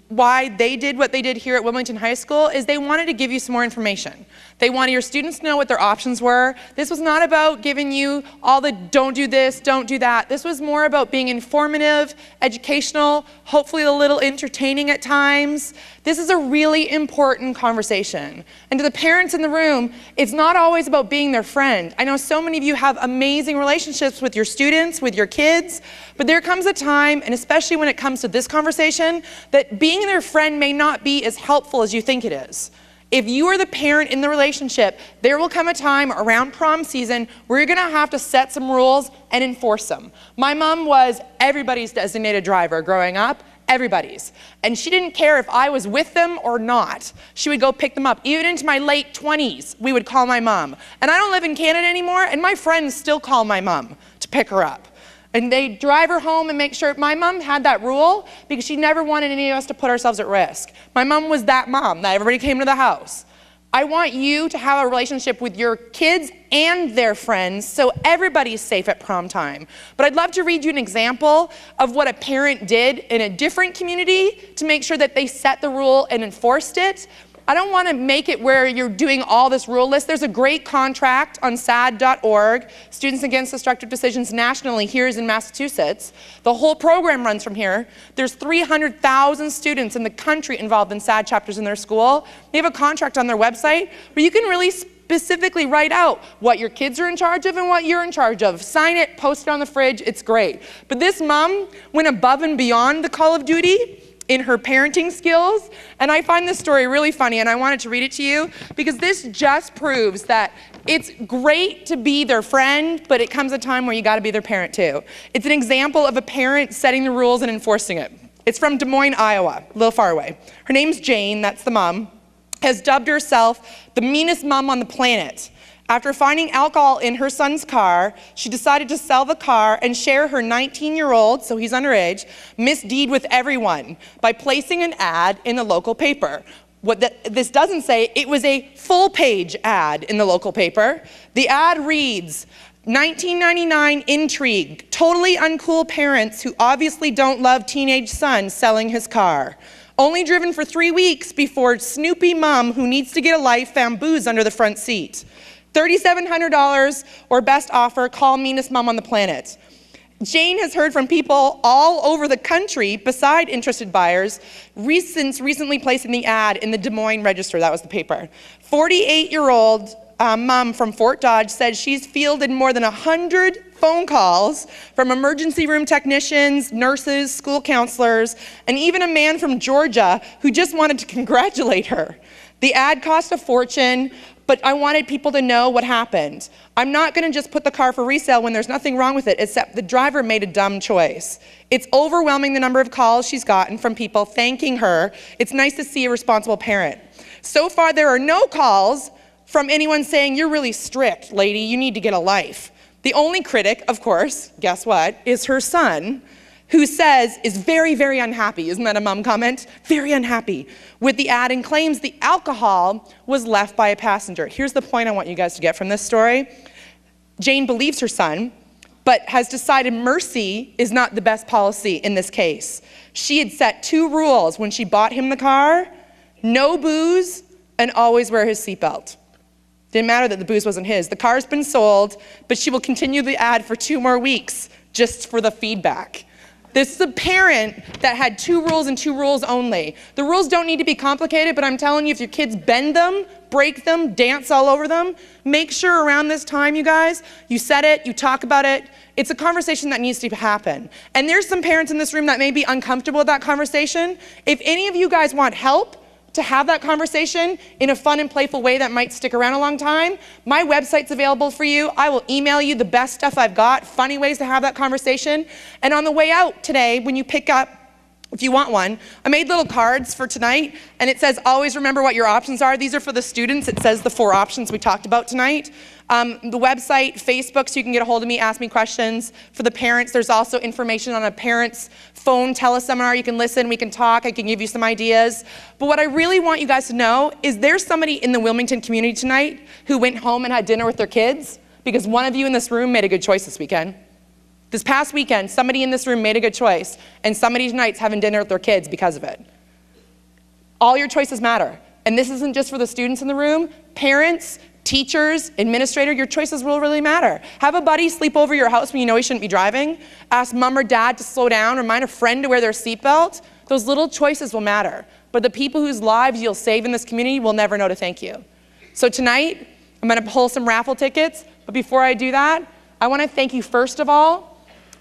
why they did what they did here at Wilmington High School is they wanted to give you some more information. They wanted your students to know what their options were. This was not about giving you all the don't do this, don't do that. This was more about being informative, educational, hopefully a little entertaining at times. This is a really important conversation. And to the parents in the room, it's not always about being their friend. I know so many of you have amazing relationships with your students, with your kids, but there comes a time, and especially when it comes to this conversation, that being their friend may not be as helpful as you think it is. If you are the parent in the relationship, there will come a time around prom season where you're gonna have to set some rules and enforce them. My mom was everybody's designated driver growing up, everybody's. And she didn't care if I was with them or not. She would go pick them up. Even into my late 20s, we would call my mom. And I don't live in Canada anymore, and my friends still call my mom to pick her up. And they drive her home and make sure. My mom had that rule because she never wanted any of us to put ourselves at risk. My mom was that mom that everybody came to the house. I want you to have a relationship with your kids and their friends so everybody's safe at prom time. But I'd love to read you an example of what a parent did in a different community to make sure that they set the rule and enforced it. I don't want to make it where you're doing all this rule list. There's a great contract on sad.org, Students Against Destructive Decisions nationally, here in Massachusetts. The whole program runs from here. There's 300,000 students in the country involved in SAD chapters in their school. They have a contract on their website where you can really specifically write out what your kids are in charge of and what you're in charge of. Sign it, post it on the fridge, it's great. But this mom went above and beyond the call of duty in her parenting skills, and I find this story really funny, and I wanted to read it to you because this just proves that it's great to be their friend, but it comes a time where you gotta be their parent too. It's an example of a parent setting the rules and enforcing it. It's from Des Moines, Iowa, a little far away. Her name's Jane, that's the mom, has dubbed herself the meanest mom on the planet. After finding alcohol in her son's car, she decided to sell the car and share her 19-year-old, so he's underage, misdeed with everyone by placing an ad in the local paper. What this doesn't say, it was a full-page ad in the local paper. The ad reads, 1999 intrigue, totally uncool parents who obviously don't love teenage son selling his car. Only driven for 3 weeks before Snoopy mom who needs to get a life found booze under the front seat. $3,700 or best offer, call meanest mom on the planet. Jane has heard from people all over the country beside interested buyers since recently placing the ad in the Des Moines Register, that was the paper. 48-year-old mom from Fort Dodge said she's fielded more than 100 phone calls from emergency room technicians, nurses, school counselors, and even a man from Georgia who just wanted to congratulate her. The ad cost a fortune, but I wanted people to know what happened. I'm not gonna just put the car for resale when there's nothing wrong with it, except the driver made a dumb choice. It's overwhelming the number of calls she's gotten from people thanking her. It's nice to see a responsible parent. So far, there are no calls from anyone saying, you're really strict, lady, you need to get a life. The only critic, of course, guess what, is her son, who says is very, very unhappy, isn't that a mom comment? Very unhappy with the ad and claims the alcohol was left by a passenger. Here's the point I want you guys to get from this story. Jane believes her son, but has decided mercy is not the best policy in this case. She had set 2 rules when she bought him the car: no booze and always wear his seatbelt. Didn't matter that the booze wasn't his. The car's been sold, but she will continue the ad for 2 more weeks just for the feedback. This is a parent that had 2 rules and 2 rules only. The rules don't need to be complicated, but I'm telling you, if your kids bend them, break them, dance all over them, make sure around this time, you guys, you set it, you talk about it. It's a conversation that needs to happen. And there's some parents in this room that may be uncomfortable with that conversation. If any of you guys want help to have that conversation in a fun and playful way that might stick around a long time, my website's available for you. I will email you the best stuff I've got, funny ways to have that conversation. And on the way out today, when you pick up, if you want one, I made little cards for tonight, and it says, always remember what your options are. These are for the students. It says the 4 options we talked about tonight. The website, Facebook, so you can get a hold of me, ask me questions. For the parents, there's also information on a parent's phone teleseminar. You can listen, we can talk, I can give you some ideas. But what I really want you guys to know is there's somebody in the Wilmington community tonight who went home and had dinner with their kids, because one of you in this room made a good choice this weekend. This past weekend, somebody in this room made a good choice, and somebody tonight's having dinner with their kids because of it. All your choices matter. And this isn't just for the students in the room. Parents, teachers, administrator, your choices will really matter. Have a buddy sleep over your house when you know he shouldn't be driving. Ask mom or dad to slow down. Remind a friend to wear their seatbelt. Those little choices will matter. But the people whose lives you'll save in this community will never know to thank you. So tonight, I'm gonna pull some raffle tickets. But before I do that, I wanna thank you first of all,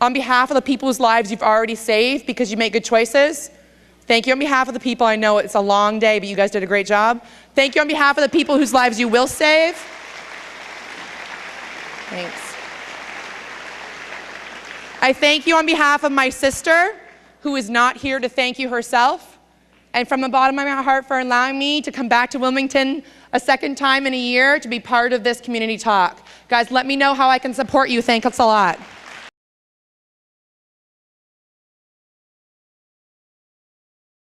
on behalf of the people whose lives you've already saved because you make good choices. Thank you on behalf of the people, I know it's a long day, but you guys did a great job. Thank you on behalf of the people whose lives you will save. Thanks. I thank you on behalf of my sister, who is not here to thank you herself, and from the bottom of my heart for allowing me to come back to Wilmington a second time in a year to be part of this community talk. Guys, let me know how I can support you. Thanks a lot.